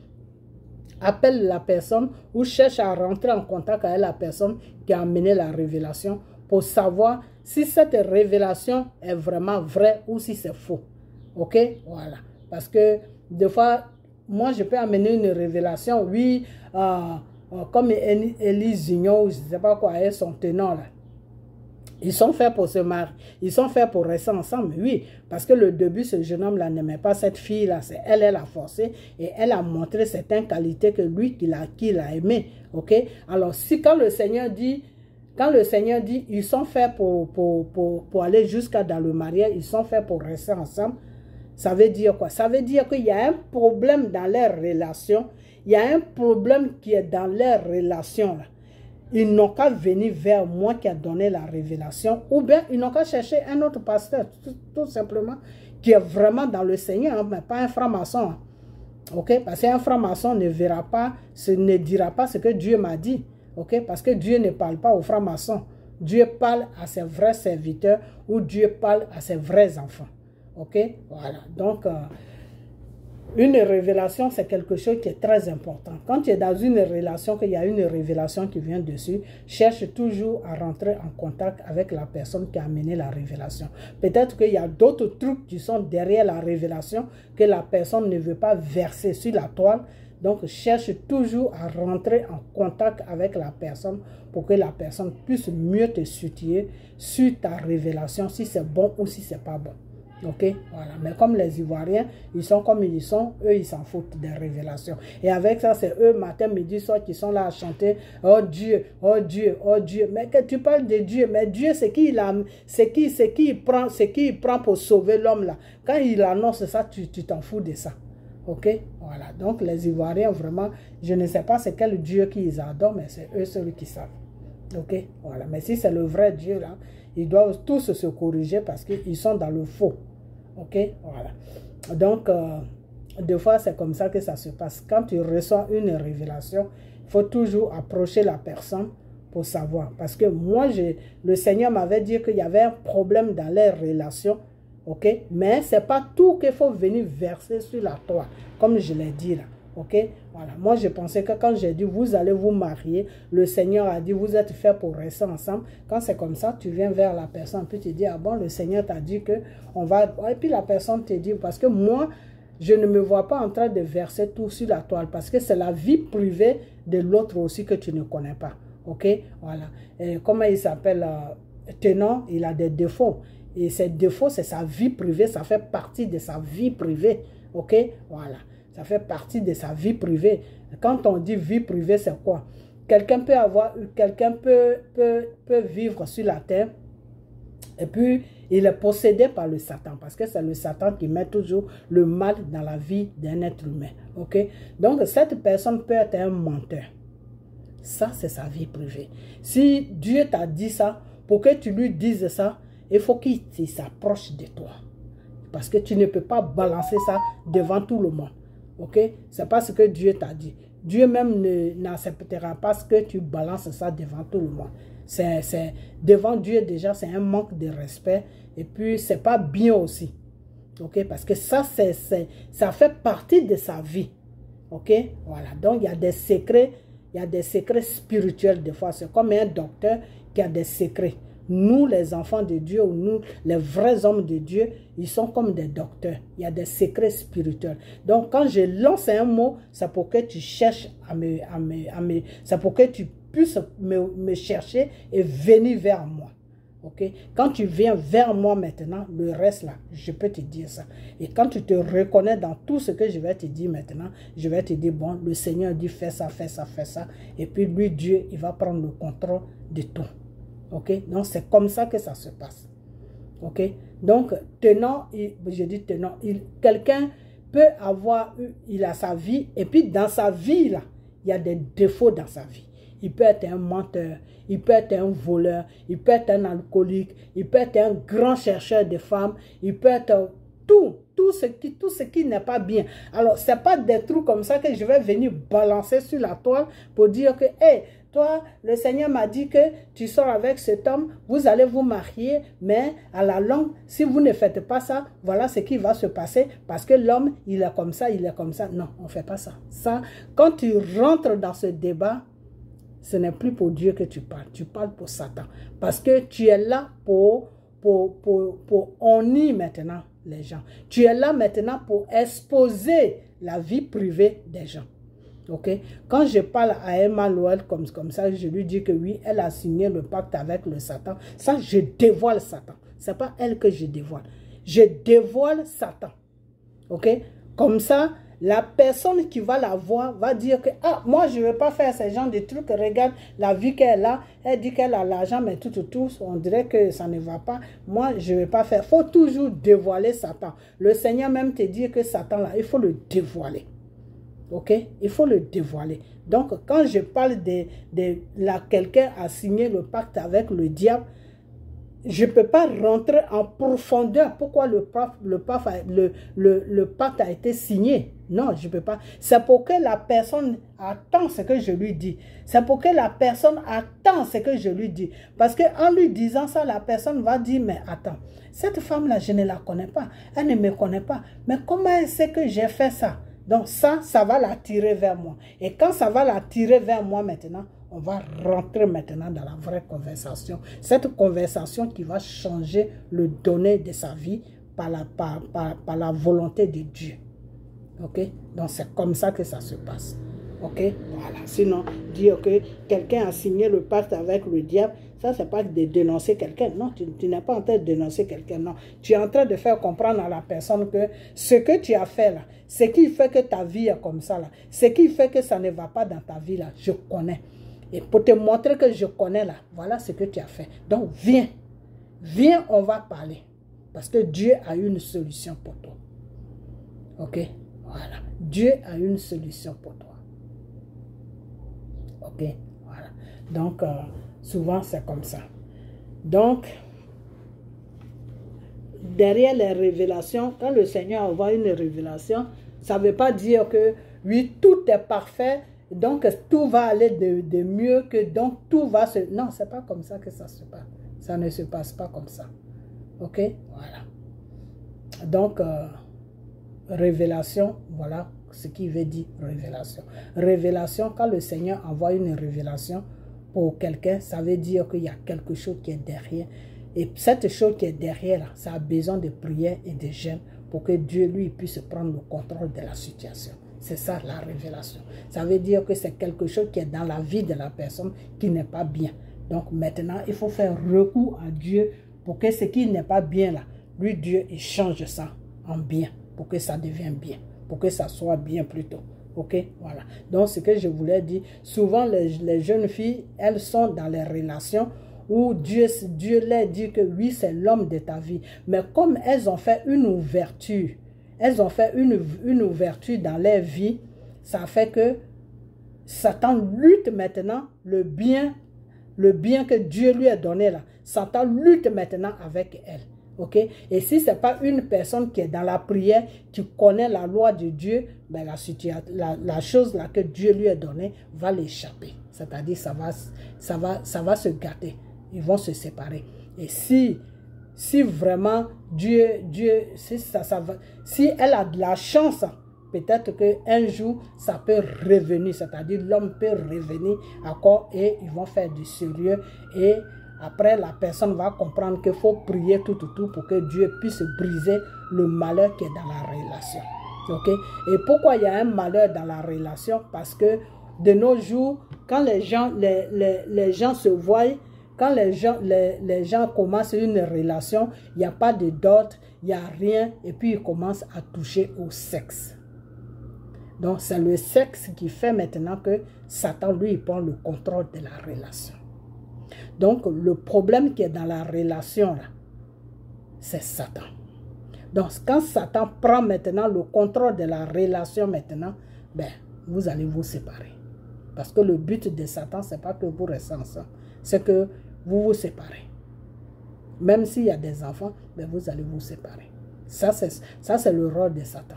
appelle la personne ou cherche à rentrer en contact avec la personne qui a amené la révélation pour savoir si cette révélation est vraiment vraie ou si c'est faux. Ok? Voilà. Parce que des fois, moi je peux amener une révélation, oui, comme Élise Junior, je ne sais pas quoi est son tenant là. Ils sont faits pour se marier. Ils sont faits pour rester ensemble, oui. Parce que le début, ce jeune homme-là n'aimait pas cette fille-là. C'est elle l'a forcé et elle a montré certaines qualités que lui, qu'il a aimé. Ok? Alors, si quand le Seigneur dit, ils sont faits pour aller jusqu'à dans le mariage, ils sont faits pour rester ensemble, ça veut dire quoi? Ça veut dire qu'il y a un problème dans leur relation. Il y a un problème qui est dans leur relation, là. Ils n'ont qu'à venir vers moi qui a donné la révélation, ou bien ils n'ont qu'à chercher un autre pasteur, tout simplement, qui est vraiment dans le Seigneur, hein, mais pas un franc-maçon. Hein. Ok? Parce qu'un franc-maçon ne verra pas, ne dira pas ce que Dieu m'a dit. Ok? Parce que Dieu ne parle pas aux francs-maçons. Dieu parle à ses vrais serviteurs ou Dieu parle à ses vrais enfants. Ok? Voilà. Donc, une révélation, c'est quelque chose qui est très important. Quand tu es dans une relation, qu'il y a une révélation qui vient dessus, cherche toujours à rentrer en contact avec la personne qui a amené la révélation. Peut-être qu'il y a d'autres trucs qui sont derrière la révélation que la personne ne veut pas verser sur la toile. Donc, cherche toujours à rentrer en contact avec la personne pour que la personne puisse mieux te soutenir sur ta révélation, si c'est bon ou si c'est pas bon. Ok, voilà. Mais comme les Ivoiriens, ils sont comme ils sont, eux, ils s'en foutent des révélations. Et avec ça, c'est eux, matin, midi, soir, qui sont là à chanter « Oh Dieu, oh Dieu, oh Dieu ». Mais que tu parles de Dieu, mais Dieu, c'est qui il prend pour sauver l'homme là. Quand il annonce ça, tu t'en fous de ça. Ok, voilà. Donc, les Ivoiriens, vraiment, je ne sais pas c'est quel Dieu qu'ils adorent, mais c'est eux ceux qui savent. Ok, voilà. Mais si c'est le vrai Dieu là, ils doivent tous se corriger parce qu'ils sont dans le faux. Ok, voilà. Donc, des fois, c'est comme ça que ça se passe. Quand tu reçois une révélation, il faut toujours approcher la personne pour savoir. Parce que moi, le Seigneur m'avait dit qu'il y avait un problème dans les relations. Ok, mais ce n'est pas tout qu'il faut venir verser sur la toile, comme je l'ai dit là. Ok, voilà. Moi, je pensais que quand j'ai dit vous allez vous marier, le Seigneur a dit vous êtes faits pour rester ensemble. Quand c'est comme ça, tu viens vers la personne, puis tu dis ah bon, le Seigneur t'a dit que on va. Et puis la personne te dit parce que moi, je ne me vois pas en train de verser tout sur la toile parce que c'est la vie privée de l'autre aussi que tu ne connais pas. Ok, voilà. Et comment il s'appelle tenant, il a des défauts. Et ces défauts, c'est sa vie privée, ça fait partie de sa vie privée. Ok, voilà. Ça fait partie de sa vie privée. Quand on dit vie privée, c'est quoi? Quelqu'un peut vivre sur la terre et puis il est possédé par le Satan parce que c'est le Satan qui met toujours le mal dans la vie d'un être humain. Ok? Donc, cette personne peut être un menteur. Ça, c'est sa vie privée. Si Dieu t'a dit ça, pour que tu lui dises ça, il faut qu'il s'approche de toi. Parce que tu ne peux pas balancer ça devant tout le monde. Ok? C'est pas ce que Dieu t'a dit. Dieu même n'acceptera pas ce que tu balances ça devant tout le monde. Devant Dieu déjà, c'est un manque de respect. Et puis, c'est pas bien aussi. Ok? Parce que ça, ça fait partie de sa vie. Ok? Voilà. Donc, il y a des secrets spirituels des fois. C'est comme un docteur qui a des secrets. nous, les enfants de Dieu, ou nous, les vrais hommes de Dieu, ils sont comme des docteurs. Il y a des secrets spirituels. Donc, quand je lance un mot, c'est pour que tu cherches c'est pour que tu puisses me chercher et venir vers moi. Okay? Quand tu viens vers moi maintenant, le reste là, je peux te dire ça. Et quand tu te reconnais dans tout ce que je vais te dire maintenant, je vais te dire, bon, le Seigneur dit fais ça, fais ça, fais ça. Et puis lui, Dieu, il va prendre le contrôle de tout. Ok? Donc c'est comme ça que ça se passe. Ok? Donc, tenant, je dis tenant, quelqu'un peut avoir, il a sa vie, et puis dans sa vie là, il y a des défauts dans sa vie. Il peut être un menteur, il peut être un voleur, il peut être un alcoolique, il peut être un grand chercheur de femmes, il peut être tout ce qui n'est pas bien. Alors, ce n'est pas des trucs comme ça que je vais venir balancer sur la toile pour dire que, hey, toi, le Seigneur m'a dit que tu sors avec cet homme, vous allez vous marier, mais à la longue, si vous ne faites pas ça, voilà ce qui va se passer parce que l'homme, il est comme ça, il est comme ça. Non, on ne fait pas ça. Ça, quand tu rentres dans ce débat, ce n'est plus pour Dieu que tu parles pour Satan. Parce que tu es là pour honner maintenant les gens. Tu es là maintenant pour exposer la vie privée des gens. Ok? Quand je parle à Emma Lowell comme ça, je lui dis que oui, elle a signé le pacte avec le Satan. Ça, je dévoile Satan. Ce n'est pas elle que je dévoile. Je dévoile Satan. Ok? Comme ça, la personne qui va la voir va dire que ah, moi je ne veux pas faire ce genre de trucs, regarde la vie qu'elle a, elle dit qu'elle a l'argent, mais tout, on dirait que ça ne va pas, moi je ne vais pas faire. Il faut toujours dévoiler Satan. Le Seigneur même te dit que Satan là, il faut le dévoiler. Ok? Il faut le dévoiler. Donc quand je parle quelqu'un a signé le pacte avec le diable, je ne peux pas rentrer en profondeur pourquoi le pacte a été signé. Non, je ne peux pas. C'est pour que la personne attend ce que je lui dis. C'est pour que la personne attend ce que je lui dis. Parce qu'en lui disant ça, la personne va dire, mais attends, cette femme-là, je ne la connais pas. Elle ne me connaît pas. Mais comment elle sait que j'ai fait ça? Donc ça va l'attirer vers moi. Et quand ça va l'attirer vers moi maintenant, on va rentrer maintenant dans la vraie conversation. Cette conversation qui va changer le donné de sa vie par la volonté de Dieu. Ok? Donc c'est comme ça que ça se passe. Ok? Voilà. Sinon, dire que quelqu'un a signé le pacte avec le diable, ça c'est pas de dénoncer quelqu'un. Non, tu n'es pas en train de dénoncer quelqu'un. Non. Tu es en train de faire comprendre à la personne que ce que tu as fait là, ce qui fait que ta vie est comme ça là, ce qui fait que ça ne va pas dans ta vie là, je connais. Et pour te montrer que je connais là, voilà ce que tu as fait. Donc viens, on va parler. Parce que Dieu a une solution pour toi. Ok? Voilà. Dieu a une solution pour toi. Ok? Voilà. Donc, souvent c'est comme ça. Donc, derrière les révélations, quand le Seigneur envoie une révélation, ça ne veut pas dire que, oui, tout est parfait, donc tout va aller de mieux, que donc tout va se... Non, ce n'est pas comme ça que ça se passe. Ça ne se passe pas comme ça. Ok? Voilà. Donc, révélation, voilà ce qui veut dire révélation. Révélation, quand le Seigneur envoie une révélation pour quelqu'un, ça veut dire qu'il y a quelque chose qui est derrière. Et cette chose qui est derrière, là, ça a besoin de prière et de jeûne pour que Dieu, lui, puisse prendre le contrôle de la situation. C'est ça la révélation. Ça veut dire que c'est quelque chose qui est dans la vie de la personne qui n'est pas bien. Donc maintenant, il faut faire recours à Dieu pour que ce qui n'est pas bien là, lui, Dieu, il change ça en bien, pour que ça devienne bien, pour que ça soit bien plutôt. Ok, voilà. Donc ce que je voulais dire, souvent les jeunes filles, elles sont dans les relations où Dieu leur dit que oui, c'est l'homme de ta vie. Mais comme elles ont fait une ouverture, une ouverture dans leur vie, ça fait que Satan lutte maintenant le bien que Dieu lui a donné là. Satan lutte maintenant avec elle. Ok? Et si ce n'est pas une personne qui est dans la prière, qui connaît la loi de Dieu, ben la chose là que Dieu lui a donnée va l'échapper. C'est-à-dire ça va se gâter. Ils vont se séparer. Et si vraiment si elle a de la chance, peut-être qu'un jour, ça peut revenir. C'est-à-dire l'homme peut revenir encore et ils vont faire du sérieux. Et après la personne va comprendre qu'il faut prier tout pour que Dieu puisse briser le malheur qui est dans la relation. Ok? Et pourquoi il y a un malheur dans la relation? Parce que de nos jours, quand les gens se voient, quand les gens commencent une relation, il n'y a pas de dot, il n'y a rien, et puis ils commencent à toucher au sexe. Donc c'est le sexe qui fait maintenant que Satan, lui, il prend le contrôle de la relation. Donc le problème qui est dans la relation, là, c'est Satan. Donc quand Satan prend maintenant le contrôle de la relation maintenant, ben, vous allez vous séparer. Parce que le but de Satan, ce n'est pas que vous restez ensemble, c'est que vous vous séparez. Même s'il y a des enfants, ben, vous allez vous séparer. Ça, c'est le rôle de Satan.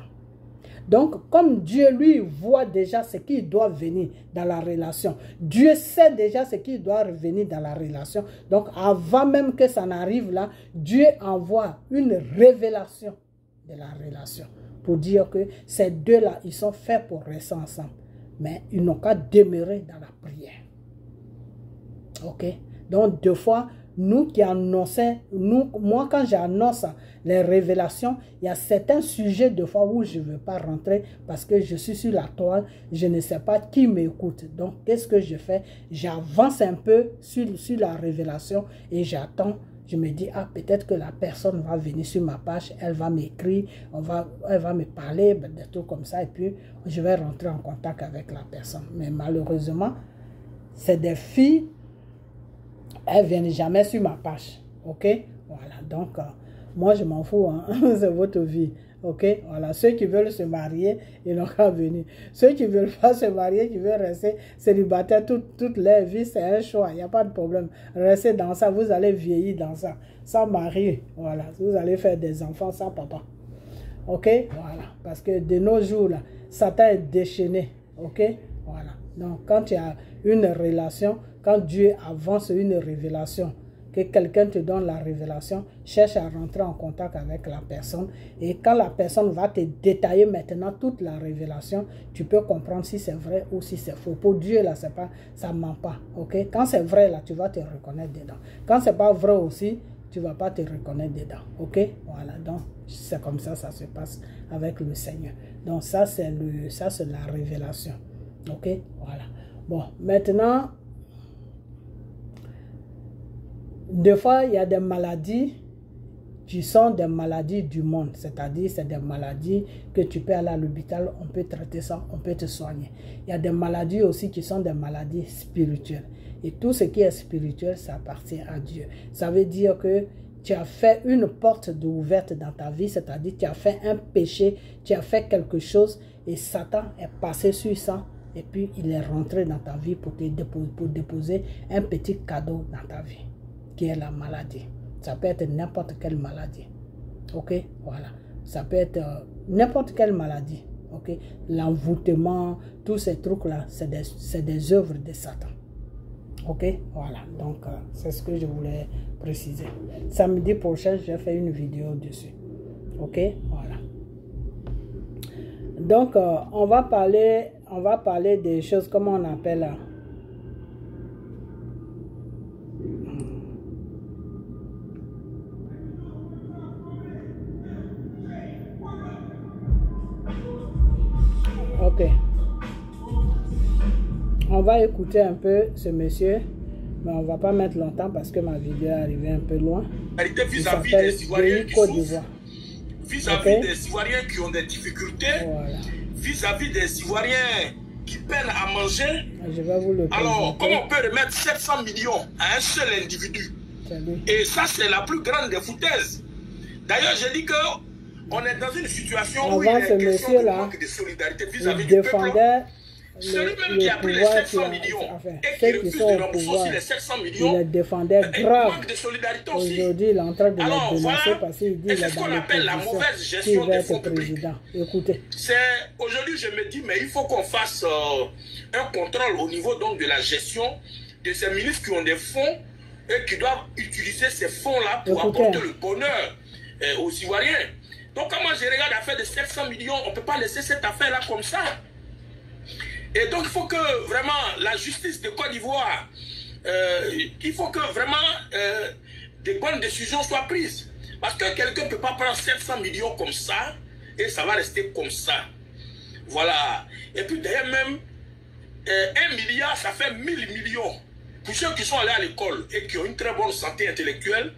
Donc, comme Dieu, lui, voit déjà ce qui doit venir dans la relation. Dieu sait déjà ce qui doit revenir dans la relation. Donc, avant même que ça n'arrive là, Dieu envoie une révélation de la relation. Pour dire que ces deux-là, ils sont faits pour rester ensemble. Mais ils n'ont qu'à demeurer dans la prière. Ok? Donc, deux fois, nous qui annonçons, moi quand j'annonce les révélations, il y a certains sujets de fois où je ne veux pas rentrer parce que je suis sur la toile, je ne sais pas qui m'écoute. Donc, qu'est-ce que je fais? J'avance un peu sur la révélation et j'attends. Je me dis, ah, peut-être que la personne va venir sur ma page, elle va m'écrire, elle va me parler, des trucs comme ça, et puis je vais rentrer en contact avec la personne. Mais malheureusement, c'est des filles, elles ne viennent jamais sur ma page, ok? Voilà, donc, moi, je m'en fous, hein? C'est votre vie, ok? Voilà, ceux qui veulent se marier, ils n'ont qu'à venir. Ceux qui ne veulent pas se marier, qui veulent rester célibataires toute leur vie, c'est un choix, il n'y a pas de problème. Restez dans ça, vous allez vieillir dans ça, sans mari, voilà. Vous allez faire des enfants sans papa, ok? Voilà, parce que de nos jours, là, Satan est déchaîné, ok? Voilà, donc quand tu as une relation, quand Dieu avance une révélation, que quelqu'un te donne la révélation, cherche à rentrer en contact avec la personne. Et quand la personne va te détailler maintenant toute la révélation, tu peux comprendre si c'est vrai ou si c'est faux. Pour Dieu, là, c'est pas, ça ne ment pas. Okay? Quand c'est vrai, là, tu vas te reconnaître dedans. Quand c'est pas vrai aussi, tu ne vas pas te reconnaître dedans. Ok? Voilà, donc c'est comme ça se passe avec le Seigneur. Donc ça, c'est la révélation. Ok? Voilà. Bon, maintenant, des fois, il y a des maladies qui sont des maladies du monde. C'est-à-dire, c'est des maladies que tu peux aller à l'hôpital, on peut traiter ça, on peut te soigner. Il y a des maladies aussi qui sont des maladies spirituelles. Et tout ce qui est spirituel, ça appartient à Dieu. Ça veut dire que tu as fait une porte ouverte dans ta vie, c'est-à-dire tu as fait un péché, tu as fait quelque chose et Satan est passé sur ça. Et puis, il est rentré dans ta vie pour déposer un petit cadeau dans ta vie, qui est la maladie. Ça peut être n'importe quelle maladie. Ok? Voilà. Ça peut être n'importe quelle maladie. Ok? L'envoûtement, tous ces trucs-là, c'est des œuvres de Satan. Ok? Voilà. Donc, c'est ce que je voulais préciser. Samedi prochain, je vais faire une vidéo dessus. Ok? Voilà. Donc, on va parler des choses, comment on appelle... Ok. On va écouter un peu ce monsieur, mais on va pas mettre longtemps parce que ma vidéo est arrivée un peu loin. Vis-à-vis des Ivoiriens qui souffrent, vis-à-vis des Ivoiriens qui ont des difficultés, vis-à-vis des Ivoiriens qui peinent à manger. Je vais vous le présenter. Alors, comment on peut remettre 700 millions à un seul individu? Et ça, c'est la plus grande des foutaises. D'ailleurs, j'ai dit que on est dans une situation où il y a une question de manque de solidarité vis-à-vis du peuple. Celui-même qui a pris les 700 millions et qui refuse de rembourser aussi les 700 millions, il les défendait grave. Manque de solidarité aussi. Aujourd'hui, il est en train de alors, les dénoncer voilà, parce qu'il dit c'est ce qu'on appelle la mauvaise gestion des fonds publics. Écoutez. Aujourd'hui, je me dis, mais il faut qu'on fasse un contrôle au niveau donc de la gestion de ces ministres qui ont des fonds et qui doivent utiliser ces fonds-là pour apporter le bonheur aux Ivoiriens. Donc, quand moi je regarde l'affaire de 700 millions, on ne peut pas laisser cette affaire-là comme ça. Et donc, il faut que vraiment la justice de Côte d'Ivoire il faut que vraiment des bonnes décisions soient prises. Parce que quelqu'un ne peut pas prendre 700 millions comme ça et ça va rester comme ça. Voilà. Et puis d'ailleurs même, 1 milliard, ça fait 1000 millions. Pour ceux qui sont allés à l'école et qui ont une très bonne santé intellectuelle,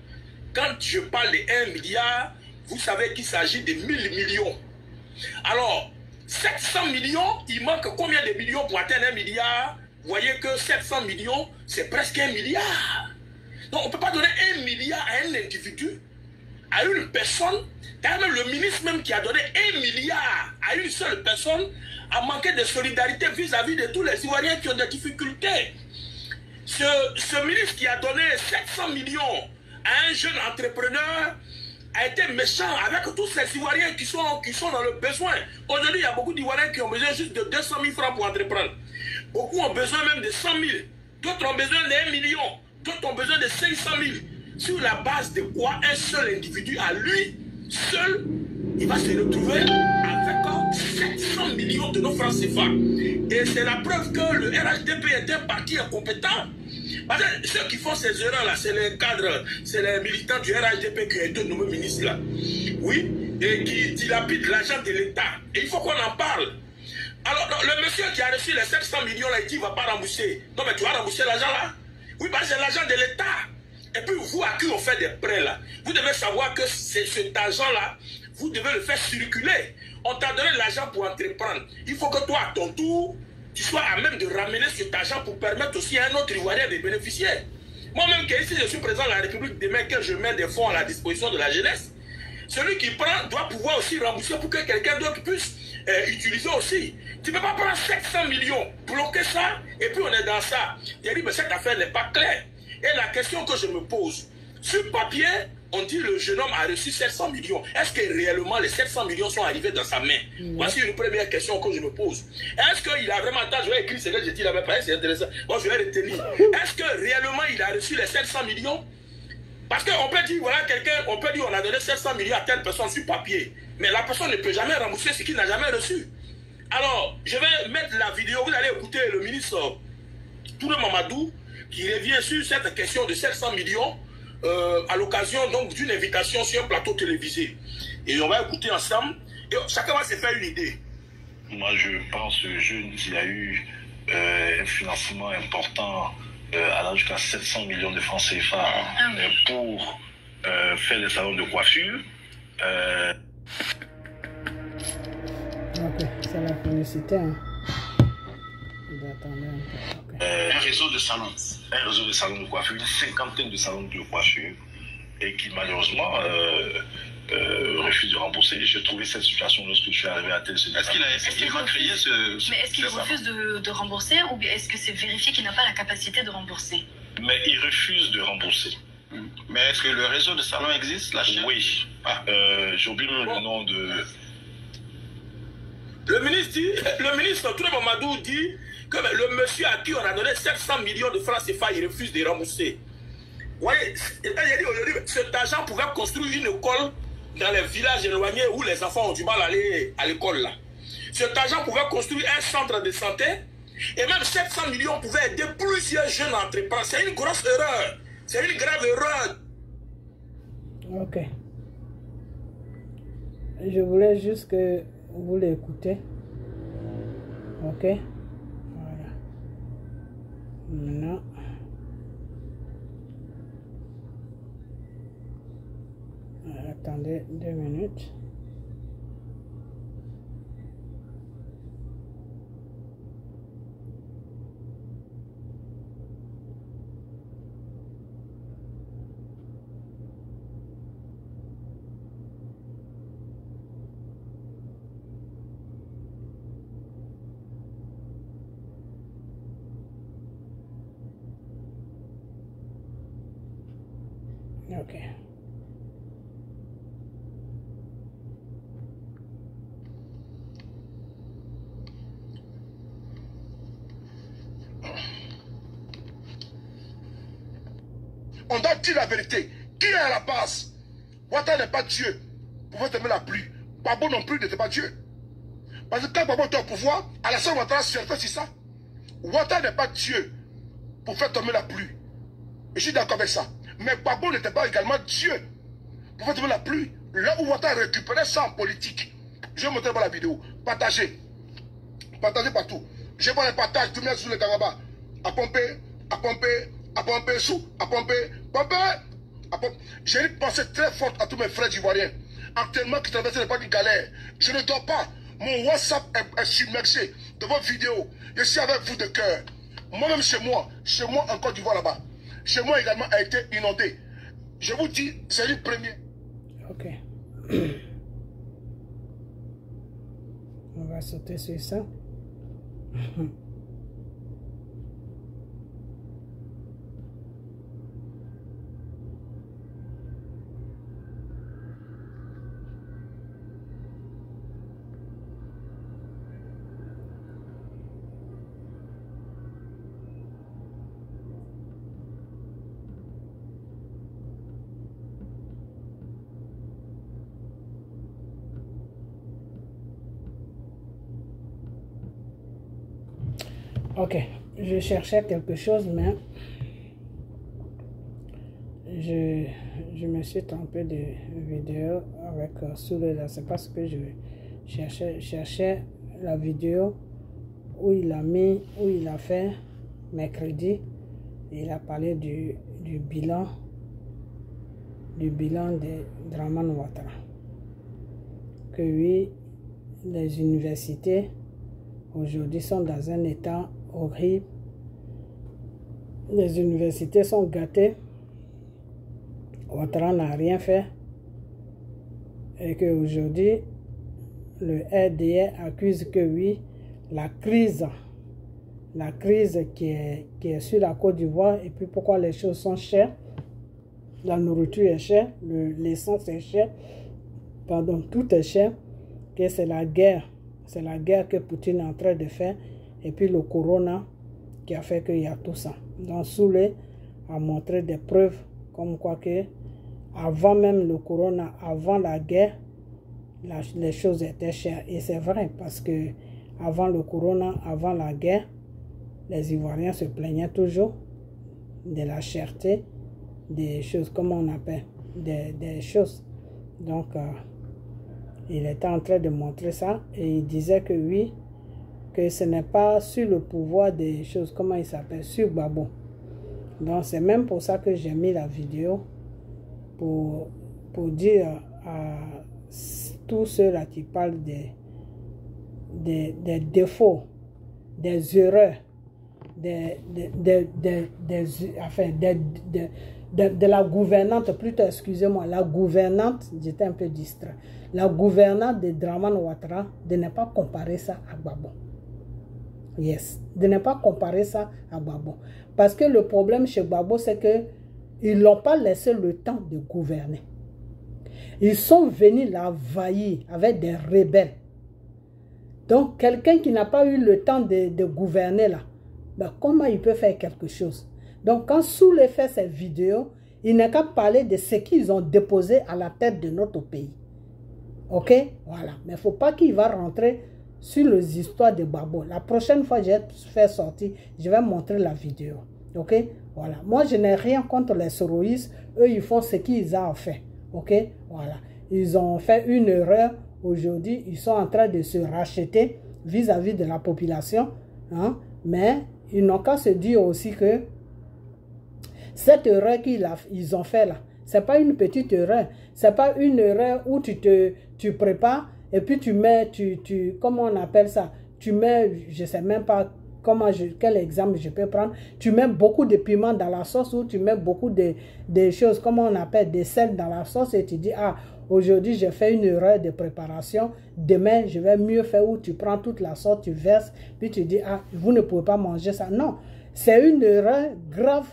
quand je parle de 1 milliard, vous savez qu'il s'agit de 1000 millions. Alors, 700 millions, il manque combien de millions pour atteindre 1 milliard? Vous voyez que 700 millions, c'est presque 1 milliard. Donc, on ne peut pas donner 1 milliard à un individu, à une personne. D'ailleurs, même le ministre même qui a donné 1 milliard à une seule personne a manqué de solidarité vis-à-vis de tous les Ivoiriens qui ont des difficultés. Ce ministre qui a donné 700 millions à un jeune entrepreneur a été méchant avec tous ces Ivoiriens qui sont dans le besoin. Aujourd'hui, il y a beaucoup d'Ivoiriens qui ont besoin juste de 200 000 francs pour entreprendre. Beaucoup ont besoin même de 100 000. D'autres ont besoin de 1 million. D'autres ont besoin de 500 000. Sur la base de quoi un seul individu, à lui seul, il va se retrouver avec 700 millions de nos francs CFA. Et c'est la preuve que le RHDP est un parti incompétent. Parce que ceux qui font ces erreurs-là, c'est les cadres, c'est les militants du RHDP qui ont été nommés ministres là. Oui, et qui dilapident l'argent de l'État. Et il faut qu'on en parle. Alors, le monsieur qui a reçu les 700 millions là, il dit qu'il ne va pas rembourser. Non, mais tu vas rembourser l'argent là? Oui, parce que c'est l'argent de l'État. Et puis, vous, à qui on fait des prêts là, vous devez savoir que cet argent-là, vous devez le faire circuler. On t'a donné l'argent pour entreprendre. Il faut que toi, à ton tour, tu sois à même de ramener cet argent pour permettre aussi à un autre Ivoirien de bénéficier. Moi-même, ici, je suis président de la République, demain que je mets des fonds à la disposition de la jeunesse, celui qui prend doit pouvoir aussi rembourser pour que quelqu'un d'autre puisse utiliser aussi. Tu ne peux pas prendre 700 millions, bloquer ça, et puis on est dans ça. Il dit, mais cette affaire n'est pas claire. Et la question que je me pose, sur papier, on dit que le jeune homme a reçu 700 millions. Est-ce que réellement les 700 millions sont arrivés dans sa main? Voici une première question que je me pose. Est-ce qu'il a vraiment... Attends, je vais écrire ce que j'ai dit là-bas, c'est intéressant. Moi, je vais retenir. Est-ce que réellement il a reçu les 700 millions? Parce qu'on peut dire, voilà, quelqu'un, on peut dire on a donné 700 millions à telle personne sur papier. Mais la personne ne peut jamais rembourser ce qu'il n'a jamais reçu. Alors, je vais mettre la vidéo, vous allez écouter le ministre Touré Mamadou qui revient sur cette question de 700 millions à l'occasion donc d'une invitation sur un plateau télévisé. Et on va écouter ensemble et chacun va se faire une idée. Moi, je pense que jeune, il y a eu un financement important allant jusqu'à 700 millions de francs CFA pour faire des salons de coiffure. Ok, c'est la publicité. Hein. Un réseau de salons de coiffure, une cinquantaine de salons de coiffure, et qui malheureusement refuse de rembourser. J'ai trouvé cette situation lorsque je suis arrivé à tel. Est-ce qu'il va créer ce... Mais est-ce qu'il refuse de rembourser, ou bien est-ce que c'est vérifié qu'il n'a pas la capacité de rembourser? Mais il refuse de rembourser. Mais est-ce que le réseau de salons existe là? Oui. J'ai oublié le nom de... Le ministre Touré Mamadou dit que le monsieur à qui on a donné 700 millions de francs CFA, il refuse de rembourser. Vous voyez, aujourd'hui, cet argent pouvait construire une école dans les villages éloignés où les enfants ont du mal à aller à l'école là. Cet argent pouvait construire un centre de santé et même 700 millions pouvaient aider plusieurs jeunes entrepreneurs. C'est une grosse erreur. C'est une grave erreur. Ok. Je voulais juste que vous l'écoutez. Ok. Voilà. Maintenant. Attendez 2 minutes. Ok. On doit dire la vérité. Qui est à la base? Ouattara n'est pas Dieu. Pouvoir te mettre la pluie. Gbagbo non plus n'était pas Dieu. Parce que quand Gbagbo était au pouvoir, Alassane Ouattara surfait sur ça. Ouattara n'est pas Dieu pour faire tomber la pluie. Je suis d'accord avec ça. Mais Gbagbo n'était pas également Dieu. Vous pouvez trouver la pluie. Là où on a récupéré ça en politique. Je vais montrer la vidéo. Partagez. Partagez partout. Je vois les partages, tout le monde sur le Karaba. À pomper, à pomper, à pomper, sous, à pomper, pomper. J'ai une pensée très forte à tous mes frères ivoiriens. Actuellement, qui traversent les pas de galère. Je ne dors pas. Mon WhatsApp est submergé de vos vidéos. Je suis avec vous de cœur. Moi-même chez moi en Côte d'Ivoire là-bas. Chez moi également a été inondé. Je vous dis, c'est le premier. Ok. On va sauter sur ça. Ok, je cherchais quelque chose, mais je me suis trompé de vidéo avec Soule là. C'est parce que je cherchais la vidéo où il a fait mercredi. Il a parlé du bilan de Dramane Ouattara. Que oui, les universités aujourd'hui sont dans un état horrible. Les universités sont gâtées. Ouattara n'a rien fait. Et qu'aujourd'hui, le RDA accuse que oui, la crise qui est sur la Côte d'Ivoire, et puis pourquoi les choses sont chères. La nourriture est chère, l'essence est chère, pardon, tout est cher, que c'est la guerre. C'est la guerre que Poutine est en train de faire. Et puis le corona qui a fait qu'il y a tout ça. Donc Soule a montré des preuves comme quoi que avant même le corona, avant la guerre, les choses étaient chères. Et c'est vrai parce que avant le corona, avant la guerre, les Ivoiriens se plaignaient toujours de la cherté des choses, comment on appelle, des choses. Donc, il était en train de montrer ça et il disait que oui, que ce n'est pas sur le pouvoir des choses, comment il s'appelle, sur Gbagbo. Donc c'est même pour ça que j'ai mis la vidéo pour dire à tous ceux-là qui parlent des défauts, des erreurs, de la gouvernante, plutôt, excusez-moi, la gouvernante, j'étais un peu distrait, la gouvernante de Dramane Ouattara, de ne pas comparer ça à Gbagbo. Yes, de ne pas comparer ça à Gbagbo. Parce que le problème chez Gbagbo, c'est qu'ils n'ont pas laissé le temps de gouverner. Ils sont venus l'envahir avec des rebelles. Donc, quelqu'un qui n'a pas eu le temps de gouverner là, ben, comment il peut faire quelque chose? Donc, quand Soule fait cette vidéo, il n'a qu'à parler de ce qu'ils ont déposé à la tête de notre pays. Ok? Voilà. Mais il ne faut pas qu'il va rentrer sur les histoires de Gbagbo. La prochaine fois que je vais faire sortir, je vais montrer la vidéo. Ok? Voilà. Moi, je n'ai rien contre les soroïstes. Eux, ils font ce qu'ils ont fait. Ok? Voilà. Ils ont fait une erreur. Aujourd'hui, ils sont en train de se racheter vis-à-vis de la population. Hein? Mais ils n'ont qu'à se dire aussi que cette erreur qu'ils ont fait là, ce n'est pas une petite erreur. Ce n'est pas une erreur où tu prépares et puis tu mets, comment on appelle ça? Tu mets, je ne sais même pas quel exemple je peux prendre. Tu mets beaucoup de piment dans la sauce ou tu mets beaucoup de choses, comment on appelle, des sel dans la sauce et tu dis, ah, aujourd'hui j'ai fait une erreur de préparation, demain je vais mieux faire, ou tu prends toute la sauce, tu verses, puis tu dis, ah, vous ne pouvez pas manger ça. Non, c'est une erreur grave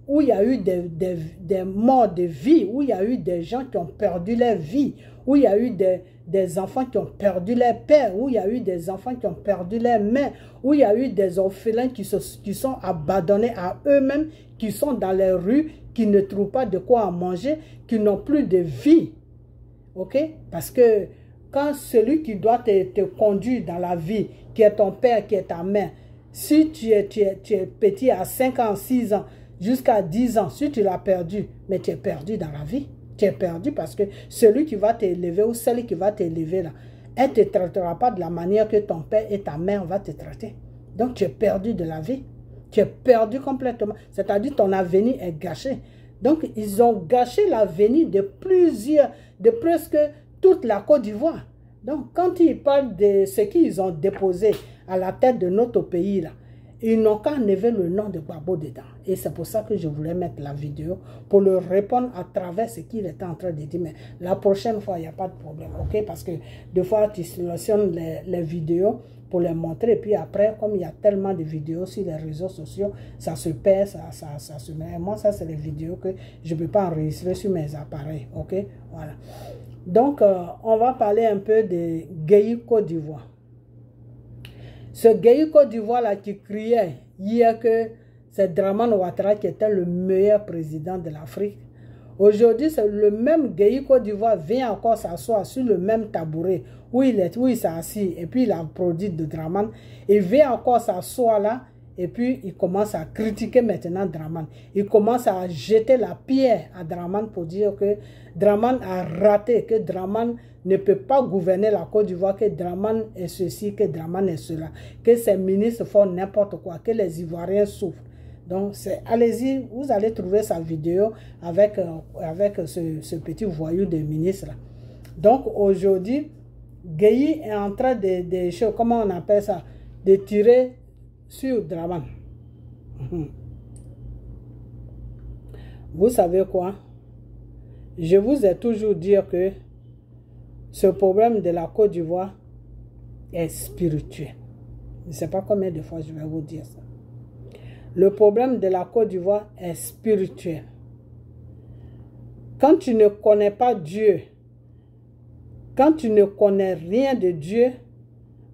où il y a eu des morts de vie, où il y a eu des gens qui ont perdu leur vie, où il y a eu des enfants qui ont perdu leur père, où il y a eu des enfants qui ont perdu leur mère, où il y a eu des orphelins qui sont abandonnés à eux-mêmes, qui sont dans les rues, qui ne trouvent pas de quoi manger, qui n'ont plus de vie. Ok? Parce que quand celui qui doit te conduire dans la vie, qui est ton père, qui est ta mère, si tu es petit à 5 ans, 6 ans, jusqu'à 10 ans, si tu l'as perdu, mais tu es perdu dans la vie. Tu es perdu parce que celui qui va t'élever ou celle qui va t'élever là, elle ne te traitera pas de la manière que ton père et ta mère vont te traiter. Donc tu es perdu de la vie. Tu es perdu complètement. C'est-à-dire ton avenir est gâché. Donc ils ont gâché l'avenir de presque toute la Côte d'Ivoire. Donc quand ils parlent de ce qu'ils ont déposé à la tête de notre pays là, ils n'ont qu'à enlever le nom de Gbagbo dedans. Et c'est pour ça que je voulais mettre la vidéo pour leur répondre à travers ce qu'il était en train de dire. Mais la prochaine fois, il n'y a pas de problème, ok? Parce que des fois, tu sélectionnes les vidéos pour les montrer. Et puis après, comme il y a tellement de vidéos sur les réseaux sociaux, ça se perd, ça se met. Et moi, ça, c'est les vidéos que je ne peux pas enregistrer sur mes appareils, ok? Voilà. Donc, on va parler un peu de Gueye Côte d'Ivoire. Ce Gueye Côte d'Ivoire là qui criait hier que c'est Dramane Ouattara qui était le meilleur président de l'Afrique. Aujourd'hui, c'est le même Gueye Côte d'Ivoire vient encore s'asseoir sur le même tabouret où il s'est assis et puis il a produit de Dramane. Il vient encore s'asseoir là et puis il commence à critiquer maintenant Dramane. Il commence à jeter la pierre à Dramane pour dire que Dramane a raté, que Dramane ne peut pas gouverner la Côte d'Ivoire, que Dramane est ceci, que Dramane est cela, que ses ministres font n'importe quoi, que les Ivoiriens souffrent. Donc, allez-y, vous allez trouver sa vidéo avec ce petit voyou de ministre là. Donc, aujourd'hui, Gueye est en train de comment on appelle ça, de tirer sur Dramane. Vous savez quoi? Je vous ai toujours dit que ce problème de la Côte d'Ivoire est spirituel. Je ne sais pas combien de fois je vais vous dire ça. Le problème de la Côte d'Ivoire est spirituel. Quand tu ne connais pas Dieu, quand tu ne connais rien de Dieu,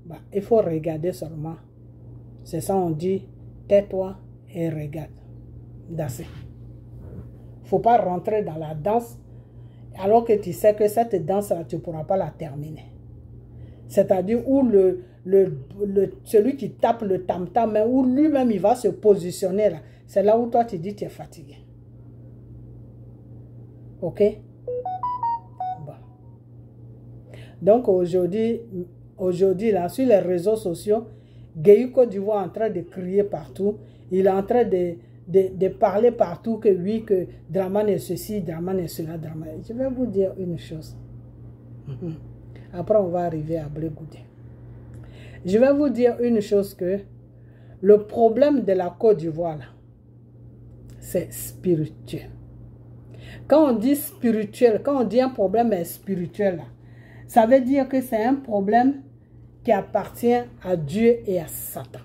bah, il faut regarder seulement. C'est ça on dit, tais-toi et regarde. That's it. Il ne faut pas rentrer dans la danse alors que tu sais que cette danse-là, tu ne pourras pas la terminer. C'est-à-dire où celui qui tape le tam-tam, où lui-même il va se positionner là, c'est là où toi tu dis tu es fatigué. Ok? Bon. Donc aujourd'hui là, sur les réseaux sociaux, Gueye Côte d'Ivoire est en train de crier partout. Il est en train de parler partout que oui, que Dramane est ceci, Dramane est cela, Dramane. Je vais vous dire une chose. Après, on va arriver à Blé-Goudé. Je vais vous dire une chose que le problème de la Côte d'Ivoire, c'est spirituel. Quand on dit spirituel, quand on dit un problème est spirituel, là, ça veut dire que c'est un problème qui appartient à Dieu et à Satan.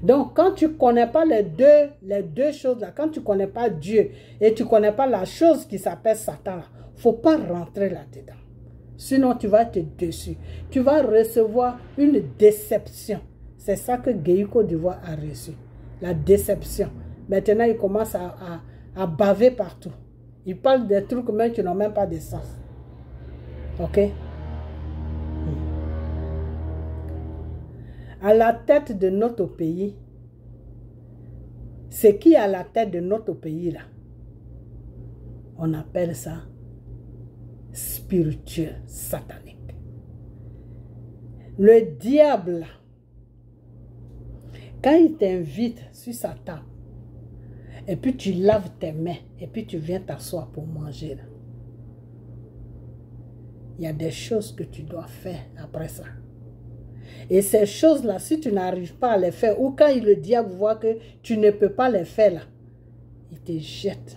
Donc, quand tu ne connais pas les deux choses là, quand tu ne connais pas Dieu et tu ne connais pas la chose qui s'appelle Satan, il ne faut pas rentrer là-dedans. Sinon, tu vas être déçu. Tu vas recevoir une déception. C'est ça que Gueye Côte d'Ivoire a reçu. La déception. Maintenant, il commence à baver partout. Il parle des trucs même qui n'ont même pas de sens. Ok? À la tête de notre pays, ce qui est à la tête de notre pays là, on appelle ça spirituel, satanique. Le diable, quand il t'invite sur sa table, et puis tu laves tes mains, et puis tu viens t'asseoir pour manger, là, il y a des choses que tu dois faire après ça. Et ces choses-là, si tu n'arrives pas à les faire, ou quand le diable voit que tu ne peux pas les faire, là, il te jette.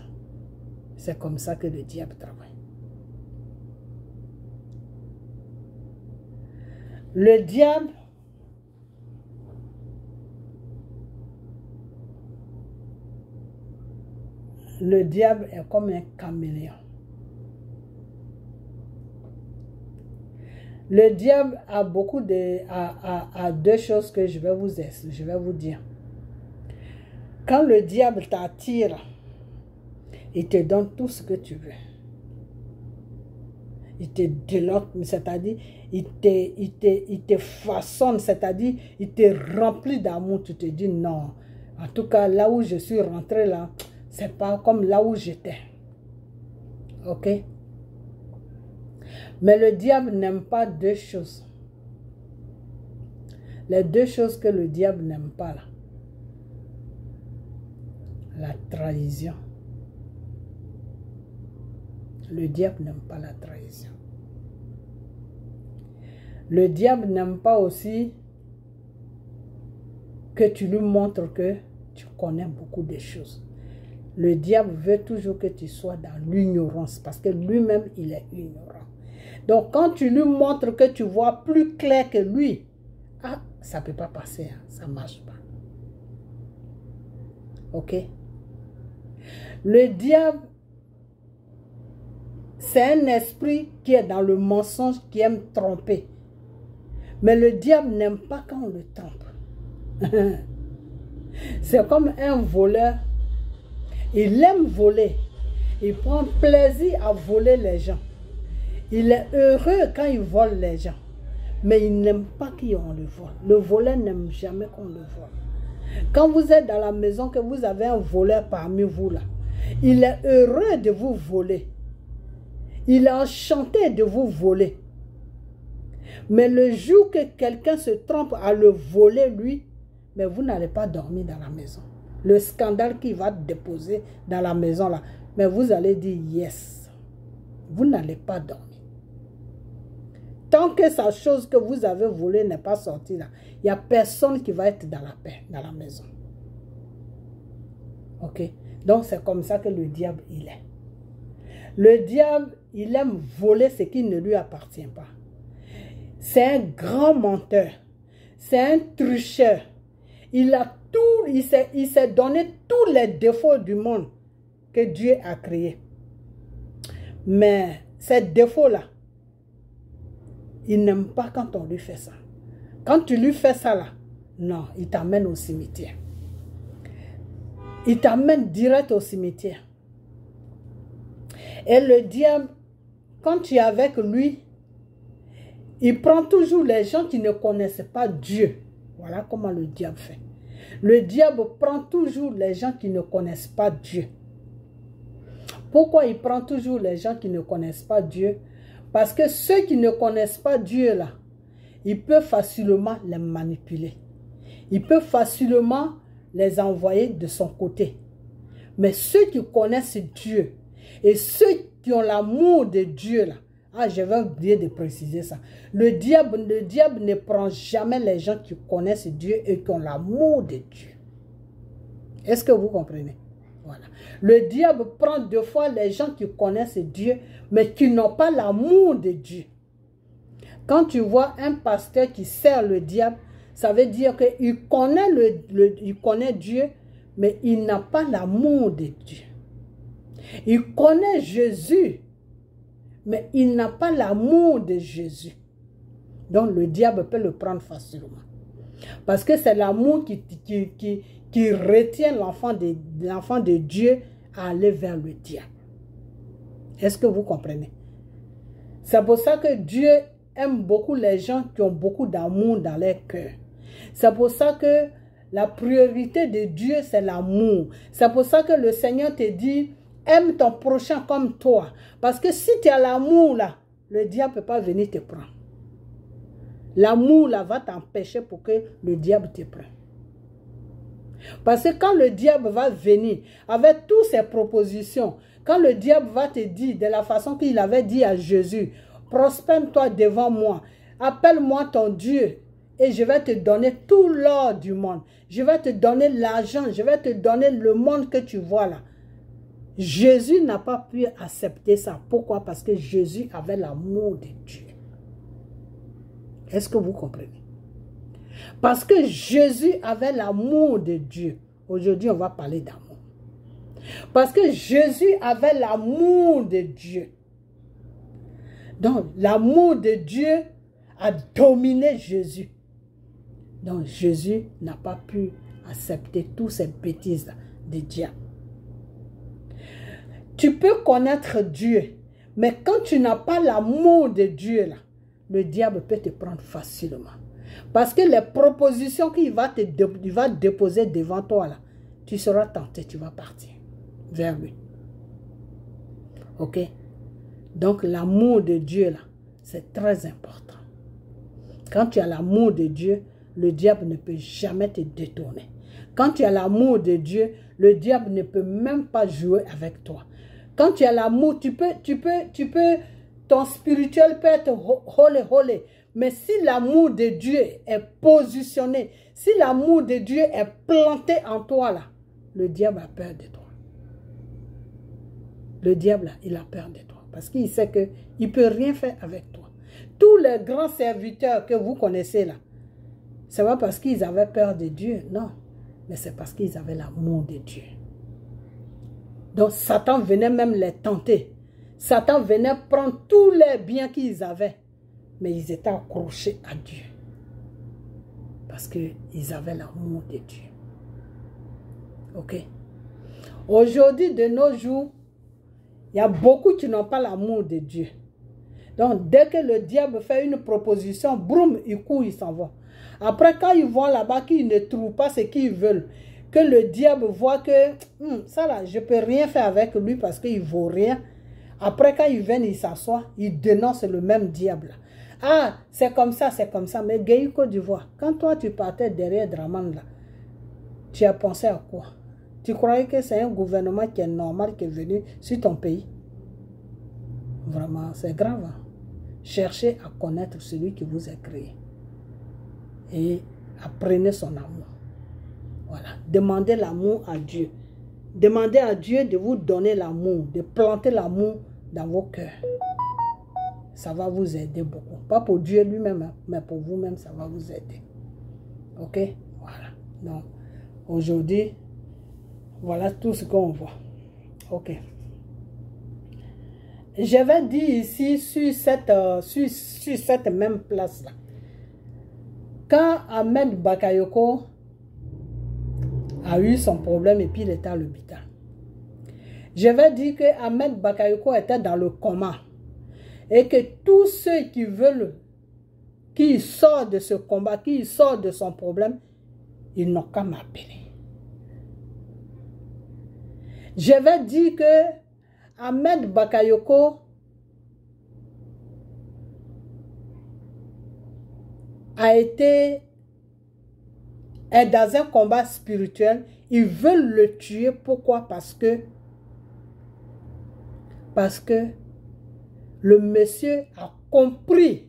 C'est comme ça que le diable travaille. Le diable est comme un caméléon. Le diable a beaucoup a deux choses que je vais vous dire. Quand le diable t'attire, il te donne tout ce que tu veux. Il te délote, c'est-à-dire, il te façonne, c'est-à-dire, il te remplit d'amour. Tu te dis non, En tout cas, là où je suis rentrée là, c'est pas comme là où j'étais. Ok? Mais le diable n'aime pas deux choses. Les deux choses que le diable n'aime pas là. La trahison. Le diable n'aime pas la trahison. Le diable n'aime pas aussi que tu lui montres que tu connais beaucoup de choses. Le diable veut toujours que tu sois dans l'ignorance parce que lui-même, il est ignorant. Donc, quand tu lui montres que tu vois plus clair que lui, ah, ça ne peut pas passer, hein, ça ne marche pas. Ok? Le diable, c'est un esprit qui est dans le mensonge, qui aime tromper. Mais le diable n'aime pas quand on le trompe. C'est comme un voleur. Il aime voler. Il prend plaisir à voler les gens. Il est heureux quand il vole les gens. Mais il n'aime pas qu'on le vole. Le voleur n'aime jamais qu'on le vole. Quand vous êtes dans la maison, que vous avez un voleur parmi vous là, il est heureux de vous voler. Il est enchanté de vous voler. Mais le jour que quelqu'un se trompe à le voler, lui, mais vous n'allez pas dormir dans la maison. Le scandale qu'il va déposer dans la maison, là, mais vous allez dire yes. Vous n'allez pas dormir. Tant que sa chose que vous avez volée n'est pas sortie là, il n'y a personne qui va être dans la paix, dans la maison. Ok? Donc c'est comme ça que le diable, il est. Le diable, il aime voler ce qui ne lui appartient pas. C'est un grand menteur. C'est un tricheur. Il a tout, il s'est donné tous les défauts du monde que Dieu a créé. Mais ces défauts-là, il n'aime pas quand on lui fait ça. Quand tu lui fais ça là, non, il t'amène au cimetière. Il t'amène direct au cimetière. Et le diable, quand tu es avec lui, il prend toujours les gens qui ne connaissent pas Dieu. Voilà comment le diable fait. Le diable prend toujours les gens qui ne connaissent pas Dieu. Pourquoi il prend toujours les gens qui ne connaissent pas Dieu? Parce que ceux qui ne connaissent pas Dieu là, il peut facilement les manipuler. Il peut facilement les envoyer de son côté. Mais ceux qui connaissent Dieu et ceux qui ont l'amour de Dieu là, ah, je vais oublier de préciser ça. Le diable ne prend jamais les gens qui connaissent Dieu et qui ont l'amour de Dieu. Est-ce que vous comprenez? Voilà. Le diable prend deux fois les gens qui connaissent Dieu, mais qui n'ont pas l'amour de Dieu. Quand tu vois un pasteur qui sert le diable, ça veut dire qu'il connaît, il connaît Dieu, mais il n'a pas l'amour de Dieu. Il connaît Jésus, mais il n'a pas l'amour de Jésus. Donc le diable peut le prendre facilement. Parce que c'est l'amour qui retient l'enfant de Dieu à aller vers le diable. Est-ce que vous comprenez? C'est pour ça que Dieu aime beaucoup les gens qui ont beaucoup d'amour dans leur cœur. C'est pour ça que la priorité de Dieu, c'est l'amour. C'est pour ça que le Seigneur te dit, aime ton prochain comme toi. Parce que si tu as l'amour là, le diable ne peut pas venir te prendre. L'amour là va t'empêcher pour que le diable te prenne. Parce que quand le diable va venir avec toutes ses propositions, quand le diable va te dire de la façon qu'il avait dit à Jésus, prospère-toi devant moi, appelle-moi ton Dieu et je vais te donner tout l'or du monde. Je vais te donner l'argent, je vais te donner le monde que tu vois là. Jésus n'a pas pu accepter ça. Pourquoi? Parce que Jésus avait l'amour de Dieu. Est-ce que vous comprenez? Parce que Jésus avait l'amour de Dieu. Aujourd'hui, on va parler d'amour. Parce que Jésus avait l'amour de Dieu. Donc, l'amour de Dieu a dominé Jésus. Donc, Jésus n'a pas pu accepter toutes ces bêtises de diable. Tu peux connaître Dieu, mais quand tu n'as pas l'amour de Dieu, là, le diable peut te prendre facilement. Parce que les propositions qu'il va déposer devant toi, là, tu seras tenté, tu vas partir vers lui. Ok? Donc l'amour de Dieu là, c'est très important. Quand tu as l'amour de Dieu, le diable ne peut jamais te détourner. Quand tu as l'amour de Dieu, le diable ne peut même pas jouer avec toi. Quand tu as l'amour, ton spirituel peut être holé. Mais si l'amour de Dieu est positionné, si l'amour de Dieu est planté en toi là, le diable a peur de toi. Le diable là, il a peur de toi. Parce qu'il sait qu'il ne peut rien faire avec toi. Tous les grands serviteurs que vous connaissez là, ce n'est pas parce qu'ils avaient peur de Dieu, non. Mais c'est parce qu'ils avaient l'amour de Dieu. Donc Satan venait même les tenter. Satan venait prendre tous les biens qu'ils avaient. Mais ils étaient accrochés à Dieu. Parce qu'ils avaient l'amour de Dieu. Ok? Aujourd'hui, de nos jours, il y a beaucoup qui n'ont pas l'amour de Dieu. Donc, dès que le diable fait une proposition, boum, ils courent, ils s'en vont. Après, quand ils vont là-bas, qu'ils ne trouvent pas ce qu'ils veulent, que le diable voit que, ça là, je ne peux rien faire avec lui parce qu'il ne vaut rien. Après, quand ils viennent, ils s'assoient, ils dénoncent le même diable. Ah, c'est comme ça, c'est comme ça. Mais Guéhi Côte d'Ivoire, quand toi, tu partais derrière Dramane, là, tu as pensé à quoi? Tu croyais que c'est un gouvernement qui est normal, qui est venu sur ton pays? Vraiment, c'est grave. Hein? Cherchez à connaître celui qui vous a créé. Et apprenez son amour. Voilà. Demandez l'amour à Dieu. Demandez à Dieu de vous donner l'amour, de planter l'amour dans vos cœurs. Ça va vous aider beaucoup. Pas pour Dieu lui-même, hein, mais pour vous-même, ça va vous aider. Ok? Voilà. Donc, aujourd'hui, voilà tout ce qu'on voit. Ok. Je vais dire ici, sur cette même place-là, quand Ahmed Bakayoko a eu son problème et puis il était à l'hôpital, je vais dire que Ahmed Bakayoko était dans le coma et que tous ceux qui veulent qu'il sorte de ce combat, qu'il sorte de son problème, ils n'ont qu'à m'appeler. Je vais dire que Ahmed Bakayoko est dans un combat spirituel. Ils veulent le tuer. Pourquoi? Parce que le monsieur a compris.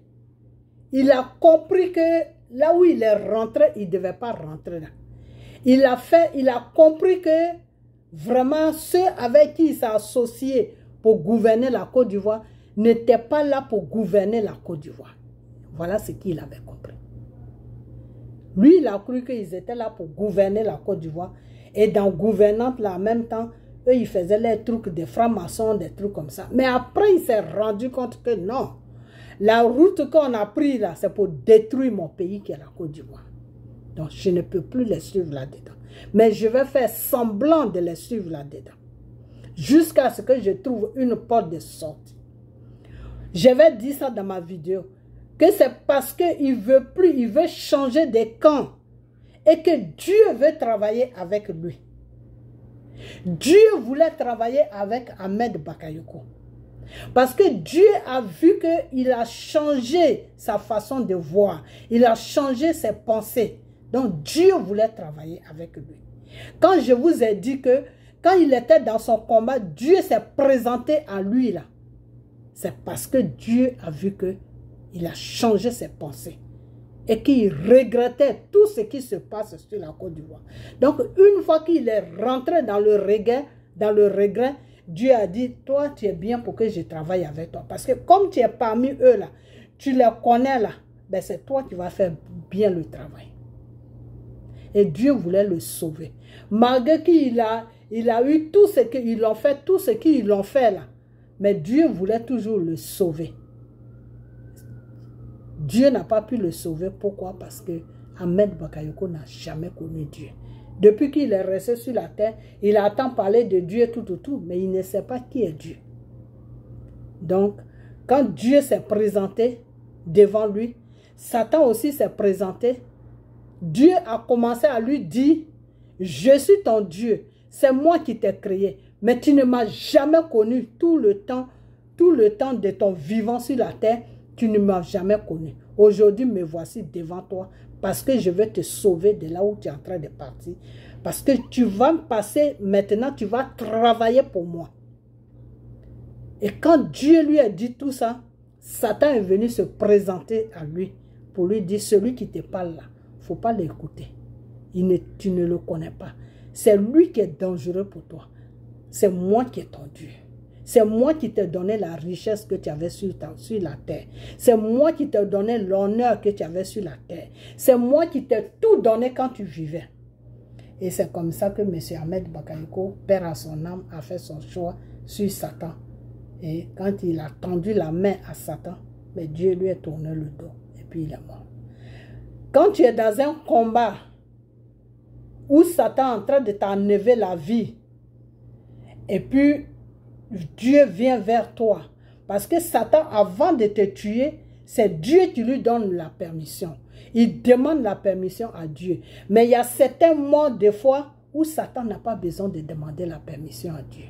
Il a compris que là où il est rentré, il ne devait pas rentrer là. Il a compris que vraiment ceux avec qui il s'est associé pour gouverner la Côte d'Ivoire n'étaient pas là pour gouverner la Côte d'Ivoire. Voilà ce qu'il avait compris. Lui, il a cru qu'ils étaient là pour gouverner la Côte d'Ivoire. Et dans gouvernante, là, en même temps, eux, ils faisaient les trucs des francs-maçons, des trucs comme ça. Mais après, il s'est rendu compte que non. La route qu'on a prise là, c'est pour détruire mon pays qui est la Côte d'Ivoire. Donc, je ne peux plus les suivre là-dedans. Mais je vais faire semblant de les suivre là-dedans. Jusqu'à ce que je trouve une porte de sortie. Je vais dire ça dans ma vidéo. Que c'est parce qu'il veut plus, il veut changer de camp. Et que Dieu veut travailler avec lui. Dieu voulait travailler avec Ahmed Bakayoko. Parce que Dieu a vu qu'il a changé sa façon de voir. Il a changé ses pensées. Donc Dieu voulait travailler avec lui. Quand je vous ai dit que quand il était dans son combat, Dieu s'est présenté à lui là. C'est parce que Dieu a vu qu'il a changé ses pensées. Et qu'il regrettait tout ce qui se passe sur la Côte d'Ivoire. Donc une fois qu'il est rentré dans le regret, Dieu a dit, toi tu es bien pour que je travaille avec toi. Parce que comme tu es parmi eux là, tu les connais là, ben c'est toi qui vas faire bien le travail. Et Dieu voulait le sauver. Malgré qu'il a eu tout ce qu'ils ont fait, tout ce qu'ils ont fait là. Mais Dieu voulait toujours le sauver. Dieu n'a pas pu le sauver. Pourquoi? Parce que Ahmed Bakayoko n'a jamais connu Dieu. Depuis qu'il est resté sur la terre, il entend parler de Dieu tout, mais il ne sait pas qui est Dieu. Donc, quand Dieu s'est présenté devant lui, Satan aussi s'est présenté. Dieu a commencé à lui dire je suis ton Dieu, c'est moi qui t'ai créé, mais tu ne m'as jamais connu tout le temps de ton vivant sur la terre, tu ne m'as jamais connu. Aujourd'hui, me voici devant toi parce que je vais te sauver de là où tu es en train de partir. Parce que tu vas me passer, maintenant tu vas travailler pour moi. Et quand Dieu lui a dit tout ça, Satan est venu se présenter à lui pour lui dire, celui qui te parle là, il ne faut pas l'écouter. Tu ne le connais pas. C'est lui qui est dangereux pour toi. C'est moi qui est ton Dieu. C'est moi qui t'ai donné la richesse que tu avais sur la terre. C'est moi qui t'ai donné l'honneur que tu avais sur la terre. C'est moi qui t'ai tout donné quand tu vivais. Et c'est comme ça que M. Ahmed Bakayoko, père à son âme, a fait son choix sur Satan. Et quand il a tendu la main à Satan, mais Dieu lui a tourné le dos et puis il est mort. Quand tu es dans un combat où Satan est en train de t'enlever la vie, et puis Dieu vient vers toi, parce que Satan, avant de te tuer, c'est Dieu qui lui donne la permission. Il demande la permission à Dieu. Mais il y a certains moments, des fois, où Satan n'a pas besoin de demander la permission à Dieu.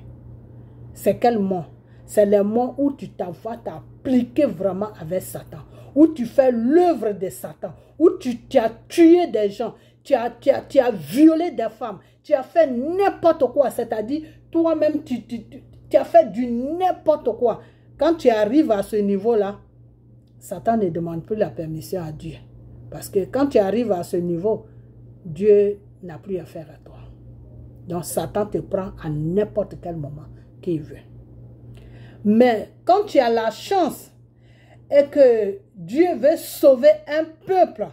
C'est quel moment? C'est le moment où tu vas t'appliquer vraiment avec Satan, où tu fais l'œuvre de Satan, où tu as tué des gens, tu as violé des femmes, tu as fait n'importe quoi, c'est-à-dire toi-même tu as fait du n'importe quoi. Quand tu arrives à ce niveau-là, Satan ne demande plus la permission à Dieu. Parce que quand tu arrives à ce niveau, Dieu n'a plus affaire à toi. Donc Satan te prend à n'importe quel moment qu'il veut. Mais quand tu as la chance et que Dieu veut sauver un peuple,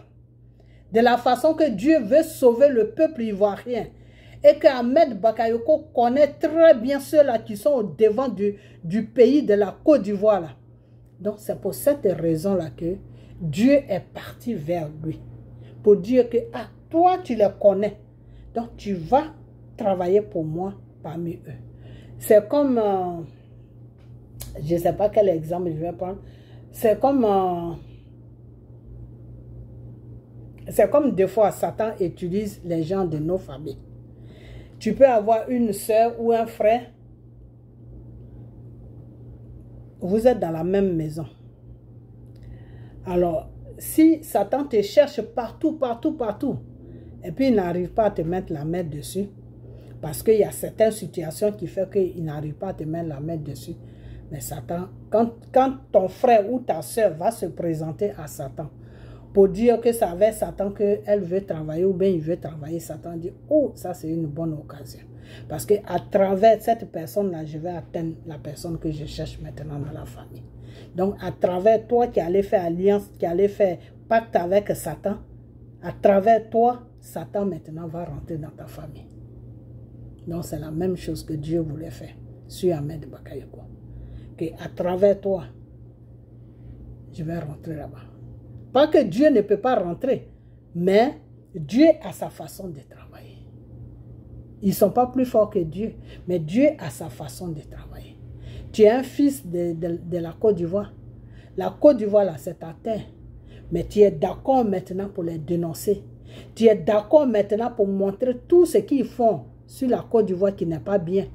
de la façon que Dieu veut sauver le peuple ivoirien, et que Ahmed Bakayoko connaît très bien ceux-là qui sont au devant du pays de la Côte d'Ivoire. Donc c'est pour cette raison-là que Dieu est parti vers lui. Pour dire que, ah, toi tu les connais. Donc tu vas travailler pour moi parmi eux. C'est comme, je ne sais pas quel exemple je vais prendre. C'est comme des fois Satan utilise les gens de nos familles. Tu peux avoir une soeur ou un frère. Vous êtes dans la même maison. Alors, si Satan te cherche partout, et puis il n'arrive pas à te mettre la main dessus, parce qu'il y a certaines situations qui font qu'il n'arrive pas à te mettre la main dessus, mais Satan, quand ton frère ou ta soeur va se présenter à Satan, pour dire que c'est avec Satan qu'elle veut travailler ou bien il veut travailler, Satan dit, oh, ça c'est une bonne occasion. Parce qu'à travers cette personne-là, je vais atteindre la personne que je cherche maintenant dans la famille. Donc, à travers toi qui allais faire alliance, qui allais faire pacte avec Satan, à travers toi, Satan maintenant va rentrer dans ta famille. Donc, c'est la même chose que Dieu voulait faire sur Ahmed Bakayoko. À travers toi, je vais rentrer là-bas. Pas que Dieu ne peut pas rentrer, mais Dieu a sa façon de travailler. Ils ne sont pas plus forts que Dieu, mais Dieu a sa façon de travailler. Tu es un fils de la Côte d'Ivoire. La Côte d'Ivoire, là, c'est ta terre. Mais tu es d'accord maintenant pour les dénoncer. Tu es d'accord maintenant pour montrer tout ce qu'ils font sur la Côte d'Ivoire qui n'est pas bien.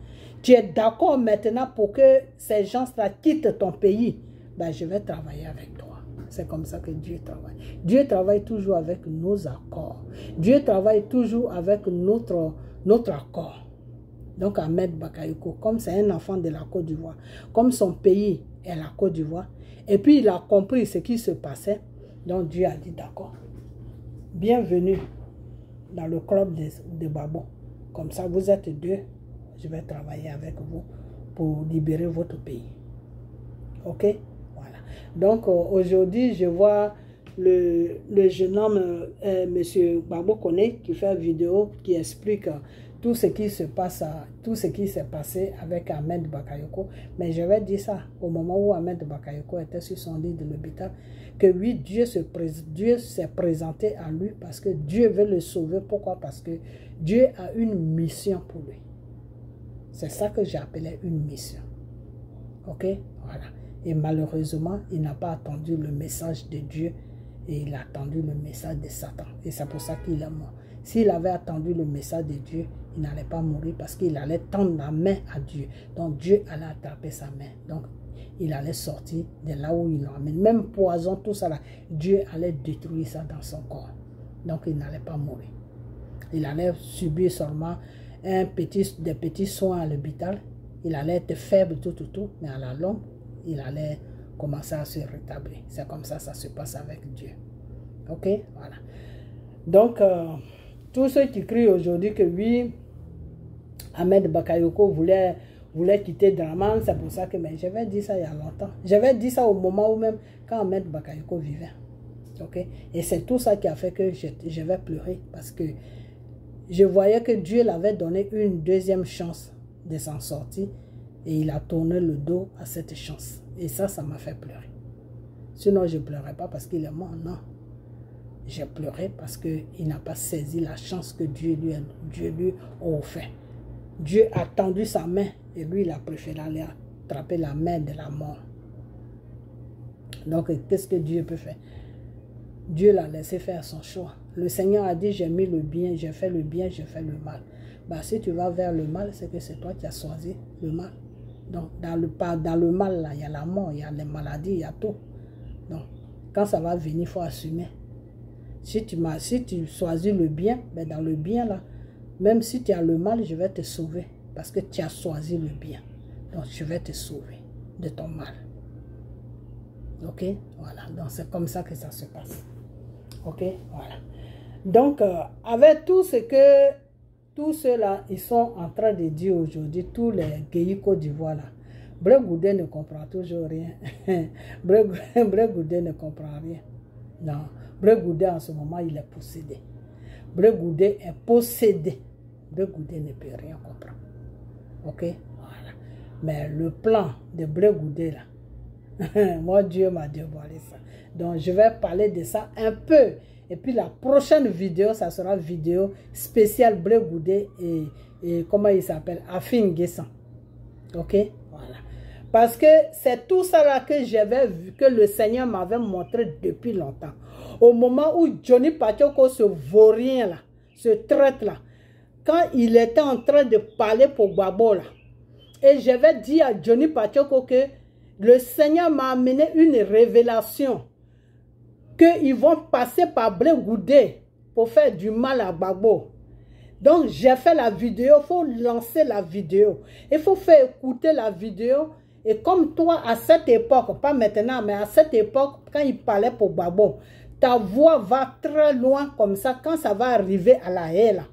Tu es d'accord maintenant pour que ces gens-là quittent ton pays. Ben, je vais travailler avec toi. C'est comme ça que Dieu travaille. Dieu travaille toujours avec nos accords. Dieu travaille toujours avec notre accord. Donc Ahmed Bakayoko, comme c'est un enfant de la Côte d'Ivoire, comme son pays est la Côte d'Ivoire, et puis il a compris ce qui se passait, donc Dieu a dit d'accord. Bienvenue dans le club de Babo. Comme ça, vous êtes deux. Je vais travailler avec vous pour libérer votre pays. Ok? Voilà. Donc, aujourd'hui, je vois le jeune homme, M. Babo Kone, qui fait une vidéo qui explique tout ce qui se passe, tout ce qui s'est passé avec Ahmed Bakayoko. Mais je vais dire ça au moment où Ahmed Bakayoko était sur son lit de l'hôpital, que oui, Dieu s'est présenté à lui parce que Dieu veut le sauver. Pourquoi? Parce que Dieu a une mission pour lui. C'est ça que j'ai appelé une mission. Ok? Voilà. Et malheureusement, il n'a pas attendu le message de Dieu et il a attendu le message de Satan. Et c'est pour ça qu'il est mort. S'il avait attendu le message de Dieu, il n'allait pas mourir parce qu'il allait tendre la main à Dieu. Donc Dieu allait attraper sa main. Donc il allait sortir de là où il l'emmène. Même poison, tout ça là, Dieu allait détruire ça dans son corps. Donc il n'allait pas mourir. Il allait subir seulement des petits soins à l'hôpital. Il allait être faible, tout, mais à la longue, il allait commencer à se rétablir. C'est comme ça se passe avec Dieu. Ok? Voilà. Donc, tous ceux qui crient aujourd'hui que oui, Ahmed Bakayoko voulait quitter Draman, c'est pour ça que j'avais dit ça il y a longtemps. J'avais dit ça au moment où même, quand Ahmed Bakayoko vivait. Ok? Et c'est tout ça qui a fait que je vais pleurer parce que je voyais que Dieu l'avait donné une deuxième chance de s'en sortir et il a tourné le dos à cette chance. Et ça m'a fait pleurer. Sinon, je ne pleurais pas parce qu'il est mort, non. J'ai pleuré parce qu'il n'a pas saisi la chance que Dieu lui a offert. Dieu a tendu sa main et lui, il a préféré aller attraper la main de la mort. Donc, qu'est-ce que Dieu peut faire? Dieu l'a laissé faire son choix. Le Seigneur a dit, j'ai mis le bien, j'ai fait le bien, j'ai fait le mal. Bah, si tu vas vers le mal, c'est que c'est toi qui as choisi le mal. Donc, dans le mal, là, il y a la mort, il y a les maladies, il y a tout. Donc, quand ça va venir, il faut assumer. Si tu choisis le bien, ben dans le bien, là, même si tu as le mal, je vais te sauver. Parce que tu as choisi le bien. Donc, je vais te sauver de ton mal. Ok? Voilà. Donc, c'est comme ça que ça se passe. Ok? Voilà. Donc, avec tout ce que tous ceux-là, ils sont en train de dire aujourd'hui, tous les Guéhi Côte d'Ivoire, là, Blé Goudé ne comprend toujours rien. Blé Goudé ne comprend rien. Non. Blé Goudé, en ce moment, il est possédé. Blé Goudé est possédé. Blé Goudé ne peut rien comprendre. Ok? Voilà. Mais le plan de Blé Goudé, là, moi, Dieu m'a dévoilé ça. Donc, je vais parler de ça un peu. Et puis, la prochaine vidéo, ça sera vidéo spéciale Blé Goudé et comment il s'appelle? Afin Guessan. Ok? Voilà. Parce que c'est tout ça là que j'avais vu, que le Seigneur m'avait montré depuis longtemps. Au moment où Johnny Pachoko, ce vaurien là, ce traître là, quand il était en train de parler pour Gbagbo là, et j'avais dit à Johnny Pachoko que le Seigneur m'a amené une révélation, qu'ils vont passer par Blé Goudé pour faire du mal à Gbagbo. Donc j'ai fait la vidéo, il faut lancer la vidéo, il faut faire écouter la vidéo. Et comme toi, à cette époque, pas maintenant, mais à cette époque, quand il parlait pour Gbagbo, ta voix va très loin comme ça, quand ça va arriver à la haie là.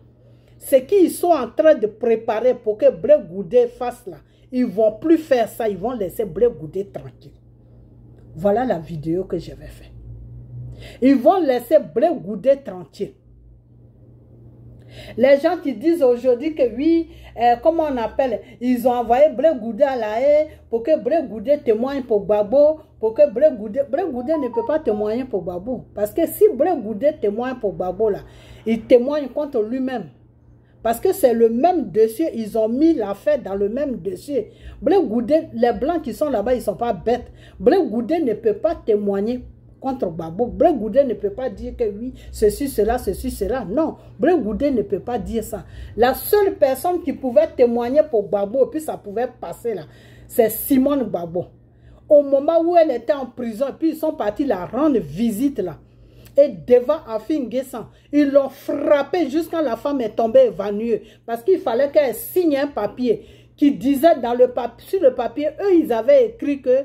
C'est qu'ils sont en train de préparer pour que Blé Goudé fasse là. Ils ne vont plus faire ça, ils vont laisser Blé Goudé tranquille. Voilà la vidéo que je vais faire. Ils vont laisser Blé Goudé tranquille. Les gens qui disent aujourd'hui que oui, comment on appelle, ils ont envoyé Blé Goudé à la haie pour que Blé Goudé témoigne pour Gbagbo, pour que Blé Goudé ne peut pas témoigner pour Gbagbo. Parce que si Blé Goudé témoigne pour Gbagbo, là, il témoigne contre lui-même. Parce que c'est le même dossier, ils ont mis l'affaire dans le même dossier. Blé Goudé, les blancs qui sont là-bas, ils ne sont pas bêtes. Blé Goudé ne peut pas témoigner contre Gbagbo. Blé Goudé ne peut pas dire que oui, ceci, cela. Non, Blé Goudé ne peut pas dire ça. La seule personne qui pouvait témoigner pour Gbagbo, et puis ça pouvait passer là, c'est Simone Gbagbo. Au moment où elle était en prison, et puis ils sont partis la rendre visite là. Et devant Afin Guessan, ils l'ont frappé jusqu'à la femme est tombée évanouie. Parce qu'il fallait qu'elle signe un papier qui disait dans le papier, sur le papier, eux ils avaient écrit que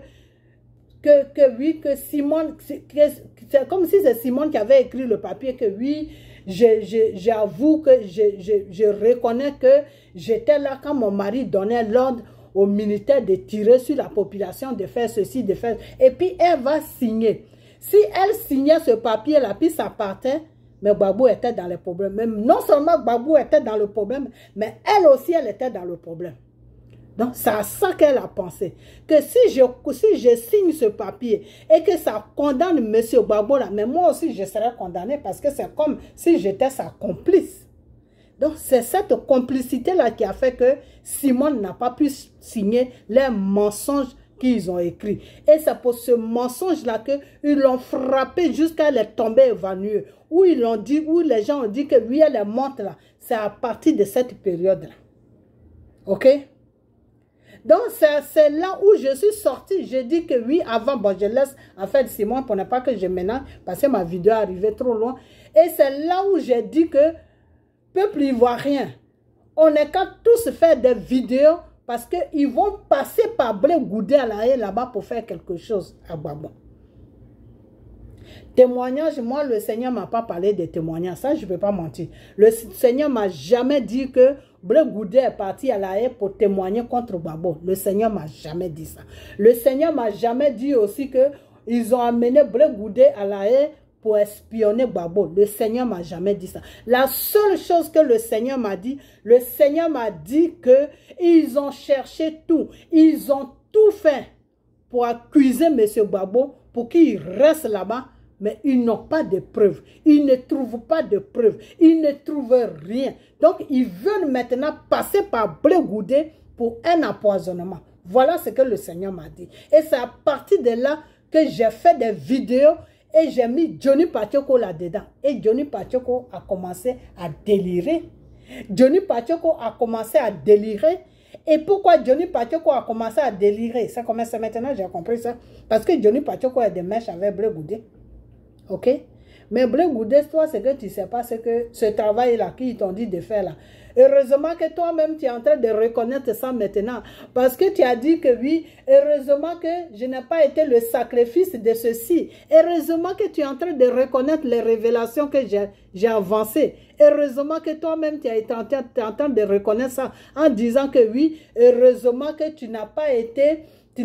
oui, que Simone, c'est comme si c'est Simone qui avait écrit le papier, que oui, j'avoue que je reconnais que j'étais là quand mon mari donnait l'ordre aux militaires de tirer sur la population, de faire ceci, de faire... Et puis elle va signer. Si elle signait ce papier-là, puis ça partait, mais Gbagbo était dans le problème. Même non seulement Gbagbo était dans le problème, mais elle aussi, elle était dans le problème. Donc, c'est à ça qu'elle a pensé. Que si je signe ce papier et que ça condamne M. Gbagbo là, mais moi aussi, je serais condamné parce que c'est comme si j'étais sa complice. Donc, c'est cette complicité-là qui a fait que Simone n'a pas pu signer les mensonges qu'ils ont écrit. Et c'est pour ce mensonge-là qu'ils l'ont frappé jusqu'à elle est tombée évanouie. Où ils l'ont dit, où les gens ont dit que oui, elle est morte là. C'est à partir de cette période-là. Ok? Donc, c'est là où je suis sortie. J'ai dit que oui, avant, bon, je laisse en fait Simon pour ne pas que je ménage, parce que ma vidéo est arrivée trop loin. Et c'est là où j'ai dit que peuple ivoirien, on n'est qu'à tous faire des vidéos parce qu'ils vont passer par Blé Goudé à la haie là-bas pour faire quelque chose à Gbagbo. Témoignage, moi, le Seigneur ne m'a pas parlé de témoignages. Ça, je ne peux pas mentir. Le Seigneur ne m'a jamais dit que Blé Goudé est parti à la haie pour témoigner contre Gbagbo. Le Seigneur ne m'a jamais dit ça. Le Seigneur ne m'a jamais dit aussi qu'ils ont amené Blé Goudé à la haie pour espionner Gbagbo. Le Seigneur ne m'a jamais dit ça. La seule chose que le Seigneur m'a dit qu'ils ont cherché tout. Ils ont tout fait pour accuser M. Gbagbo pour qu'il reste là-bas. Mais ils n'ont pas de preuves. Ils ne trouvent pas de preuves. Ils ne trouvent rien. Donc, ils veulent maintenant passer par Blé Goudé pour un empoisonnement. Voilà ce que le Seigneur m'a dit. Et c'est à partir de là que j'ai fait des vidéos et j'ai mis Johnny Pachoko là-dedans. Et Johnny Pachoko a commencé à délirer. Johnny Pachoko a commencé à délirer. Et pourquoi Johnny Pachoko a commencé à délirer? Ça commence maintenant, j'ai compris ça. Parce que Johnny Pachoko a des mèches avec Blé Goudé. Ok? Mais Blé Goudé, toi, ce que tu ne sais pas, c'est que ce travail-là qu'ils t'ont dit de faire là. Heureusement que toi-même, tu es en train de reconnaître ça maintenant. Parce que tu as dit que oui, heureusement que je n'ai pas été le sacrifice de ceci. Heureusement que tu es en train de reconnaître les révélations que j'ai avancées. Heureusement que toi-même, tu es en train de reconnaître ça en disant que oui, heureusement que tu n'as pas été... je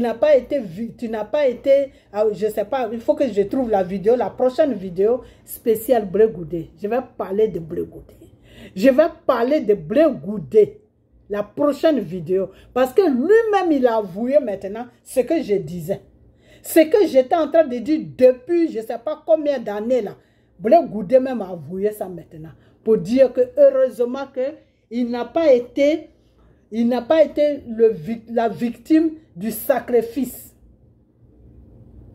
sais pas, il faut que je trouve la vidéo, la prochaine vidéo spéciale Blé Goudé. Je vais parler de Blé Goudé. Je vais parler de Blé Goudé. La prochaine vidéo. Parce que lui-même, il a avoué maintenant ce que je disais. Ce que j'étais en train de dire depuis, je ne sais pas combien d'années là. Blé Goudé même a avoué ça maintenant. Pour dire que heureusement qu'il n'a pas été... Il n'a pas été la victime du sacrifice.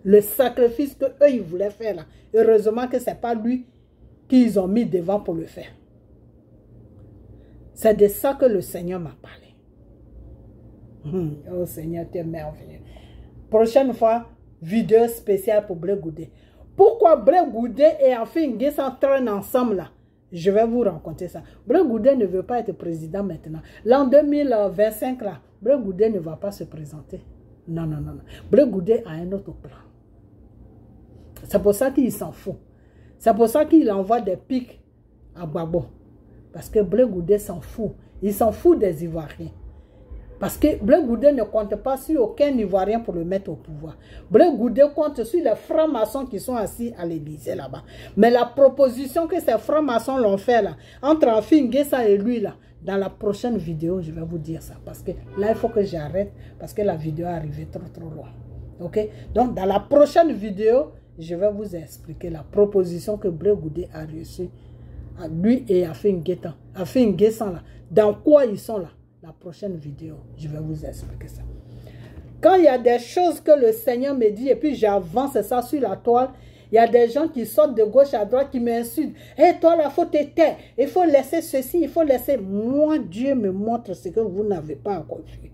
Le sacrifice qu'eux, ils voulaient faire là. Heureusement que ce n'est pas lui qu'ils ont mis devant pour le faire. C'est de ça que le Seigneur m'a parlé. Oh Seigneur, tu es merveilleux. Prochaine fois, vidéo spéciale pour Blé Goudé. Pourquoi Blé Goudé et Afin N'Gué s'entraînent ensemble là? Je vais vous raconter ça. Blé Goudé ne veut pas être président maintenant. L'an 2025, là, Blé Goudé ne va pas se présenter. Non, non, non, non. Blé Goudé a un autre plan. C'est pour ça qu'il s'en fout. C'est pour ça qu'il envoie des pics à Gbagbo. Parce que Blé Goudé s'en fout. Il s'en fout des Ivoiriens. Parce que Blé Goudé ne compte pas sur aucun Ivoirien pour le mettre au pouvoir. Blé Goudé compte sur les francs-maçons qui sont assis à l'Élysée là-bas. Mais la proposition que ces francs-maçons l'ont fait là, entre Afin N'Gué et lui là, dans la prochaine vidéo, je vais vous dire ça. Parce que là, il faut que j'arrête parce que la vidéo est arrivée trop loin. Ok? Donc, dans la prochaine vidéo, je vais vous expliquer la proposition que Blé Goudé a reçue. Lui et Afin N'Gué là. Dans quoi ils sont là? La prochaine vidéo, je vais vous expliquer ça. Quand il y a des choses que le Seigneur me dit et puis j'avance ça sur la toile, il y a des gens qui sortent de gauche à droite qui m'insultent. Hé, toi, il faut te taire. Il faut laisser ceci, il faut laisser. Moi, Dieu me montre ce que vous n'avez pas encore vu.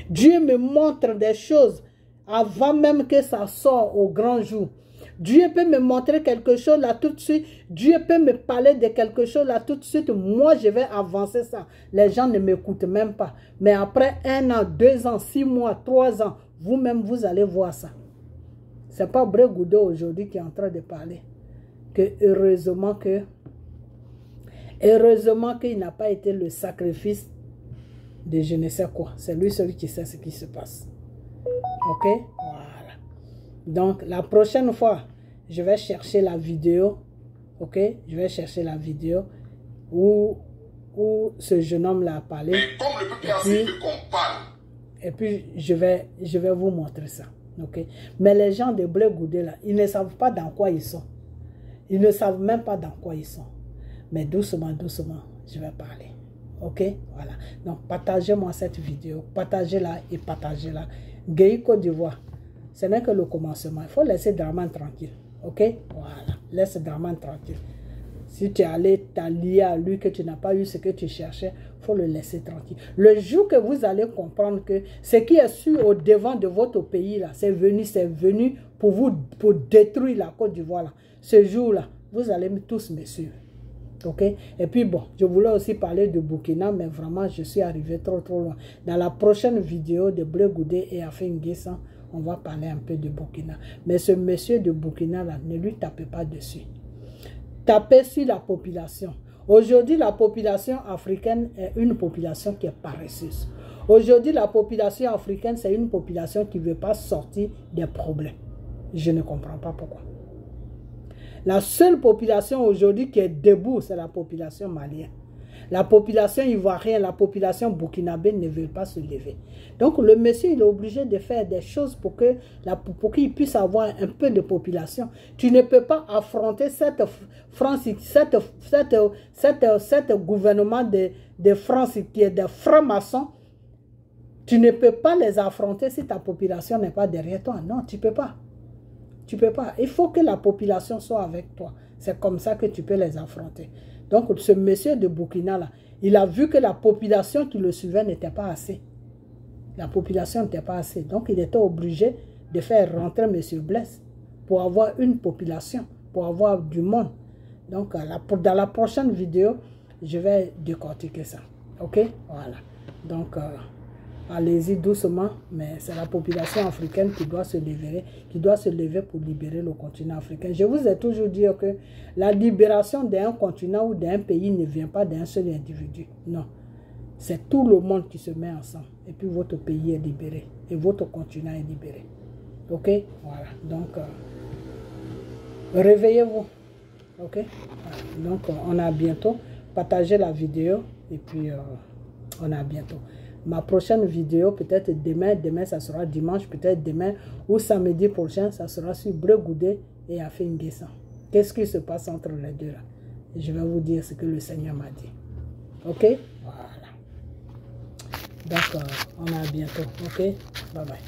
Dieu me montre des choses avant même que ça sorte au grand jour. Dieu peut me montrer quelque chose là tout de suite. Dieu peut me parler de quelque chose là tout de suite. Moi, je vais avancer ça. Les gens ne m'écoutent même pas. Mais après 1 an, 2 ans, 6 mois, 3 ans, vous-même, vous allez voir ça. Ce n'est pas Blé Goudé aujourd'hui qui est en train de parler. Que heureusement qu'il n'a pas été le sacrifice de je ne sais quoi. C'est lui celui qui sait ce qui se passe. Ok? Voilà. Donc, la prochaine fois, je vais chercher la vidéo. Ok? Je vais chercher la vidéo où ce jeune homme-là a parlé. Mais comme le peuple ainsi qu'on parle. Et puis, je vais vous montrer ça. Ok? Mais les gens de Blé Goudé, là, ils ne savent pas dans quoi ils sont. Ils ne savent même pas dans quoi ils sont. Mais doucement, doucement, je vais parler. Ok, voilà. Donc, partagez-moi cette vidéo. Partagez-la et partagez-la. Gueye Côte d'Ivoire, ce n'est que le commencement. Il faut laisser Dramane tranquille. Ok, voilà. Laisse Dramane tranquille. Si tu es allé t'allier à lui, que tu n'as pas eu ce que tu cherchais, il faut le laisser tranquille. Le jour que vous allez comprendre que ce qui est sur au devant de votre pays, là, c'est venu pour détruire la Côte d'Ivoire, là. Ce jour-là, vous allez tous me suivre. Ok? Et puis bon, je voulais aussi parler de Burkina, mais vraiment, je suis arrivé trop loin. Dans la prochaine vidéo de Bleu Goudé et Afin Guessan, on va parler un peu de Burkina. Mais ce monsieur de Burkina, là, ne lui tapez pas dessus. Tapez sur la population. Aujourd'hui, la population africaine est une population qui est paresseuse. Aujourd'hui, la population africaine, c'est une population qui ne veut pas sortir des problèmes. Je ne comprends pas pourquoi. La seule population aujourd'hui qui est debout, c'est la population malienne. La population ivoirienne, la population burkinabé ne veut pas se lever. Donc le monsieur, il est obligé de faire des choses pour qu'il puisse avoir un peu de population. Tu ne peux pas affronter cette gouvernement de France qui est des francs-maçons. Tu ne peux pas les affronter si ta population n'est pas derrière toi. Non, tu ne peux pas. Tu ne peux pas. Il faut que la population soit avec toi. C'est comme ça que tu peux les affronter. Donc, ce monsieur de Burkina, là, il a vu que la population qui le suivait n'était pas assez. La population n'était pas assez. Donc, il était obligé de faire rentrer M. Blaise pour avoir une population, pour avoir du monde. Donc, dans la prochaine vidéo, je vais décortiquer ça. OK? Voilà. Donc, allez-y doucement, mais c'est la population africaine qui doit se lever pour libérer le continent africain. Je vous ai toujours dit que la libération d'un continent ou d'un pays ne vient pas d'un seul individu. Non. C'est tout le monde qui se met ensemble. Et puis votre pays est libéré. Et votre continent est libéré. Ok? Voilà. Donc, réveillez-vous. Ok? Voilà. Donc, on a bientôt. Partagez la vidéo. Et puis, on a bientôt. Ma prochaine vidéo, peut-être demain ça sera dimanche, peut-être demain ou samedi prochain, ça sera sur Bleu Goudé et Afin Guessan. Qu'est-ce qui se passe entre les deux là? Et je vais vous dire ce que le Seigneur m'a dit. Ok? Voilà. Donc, on a bientôt. Ok? Bye bye.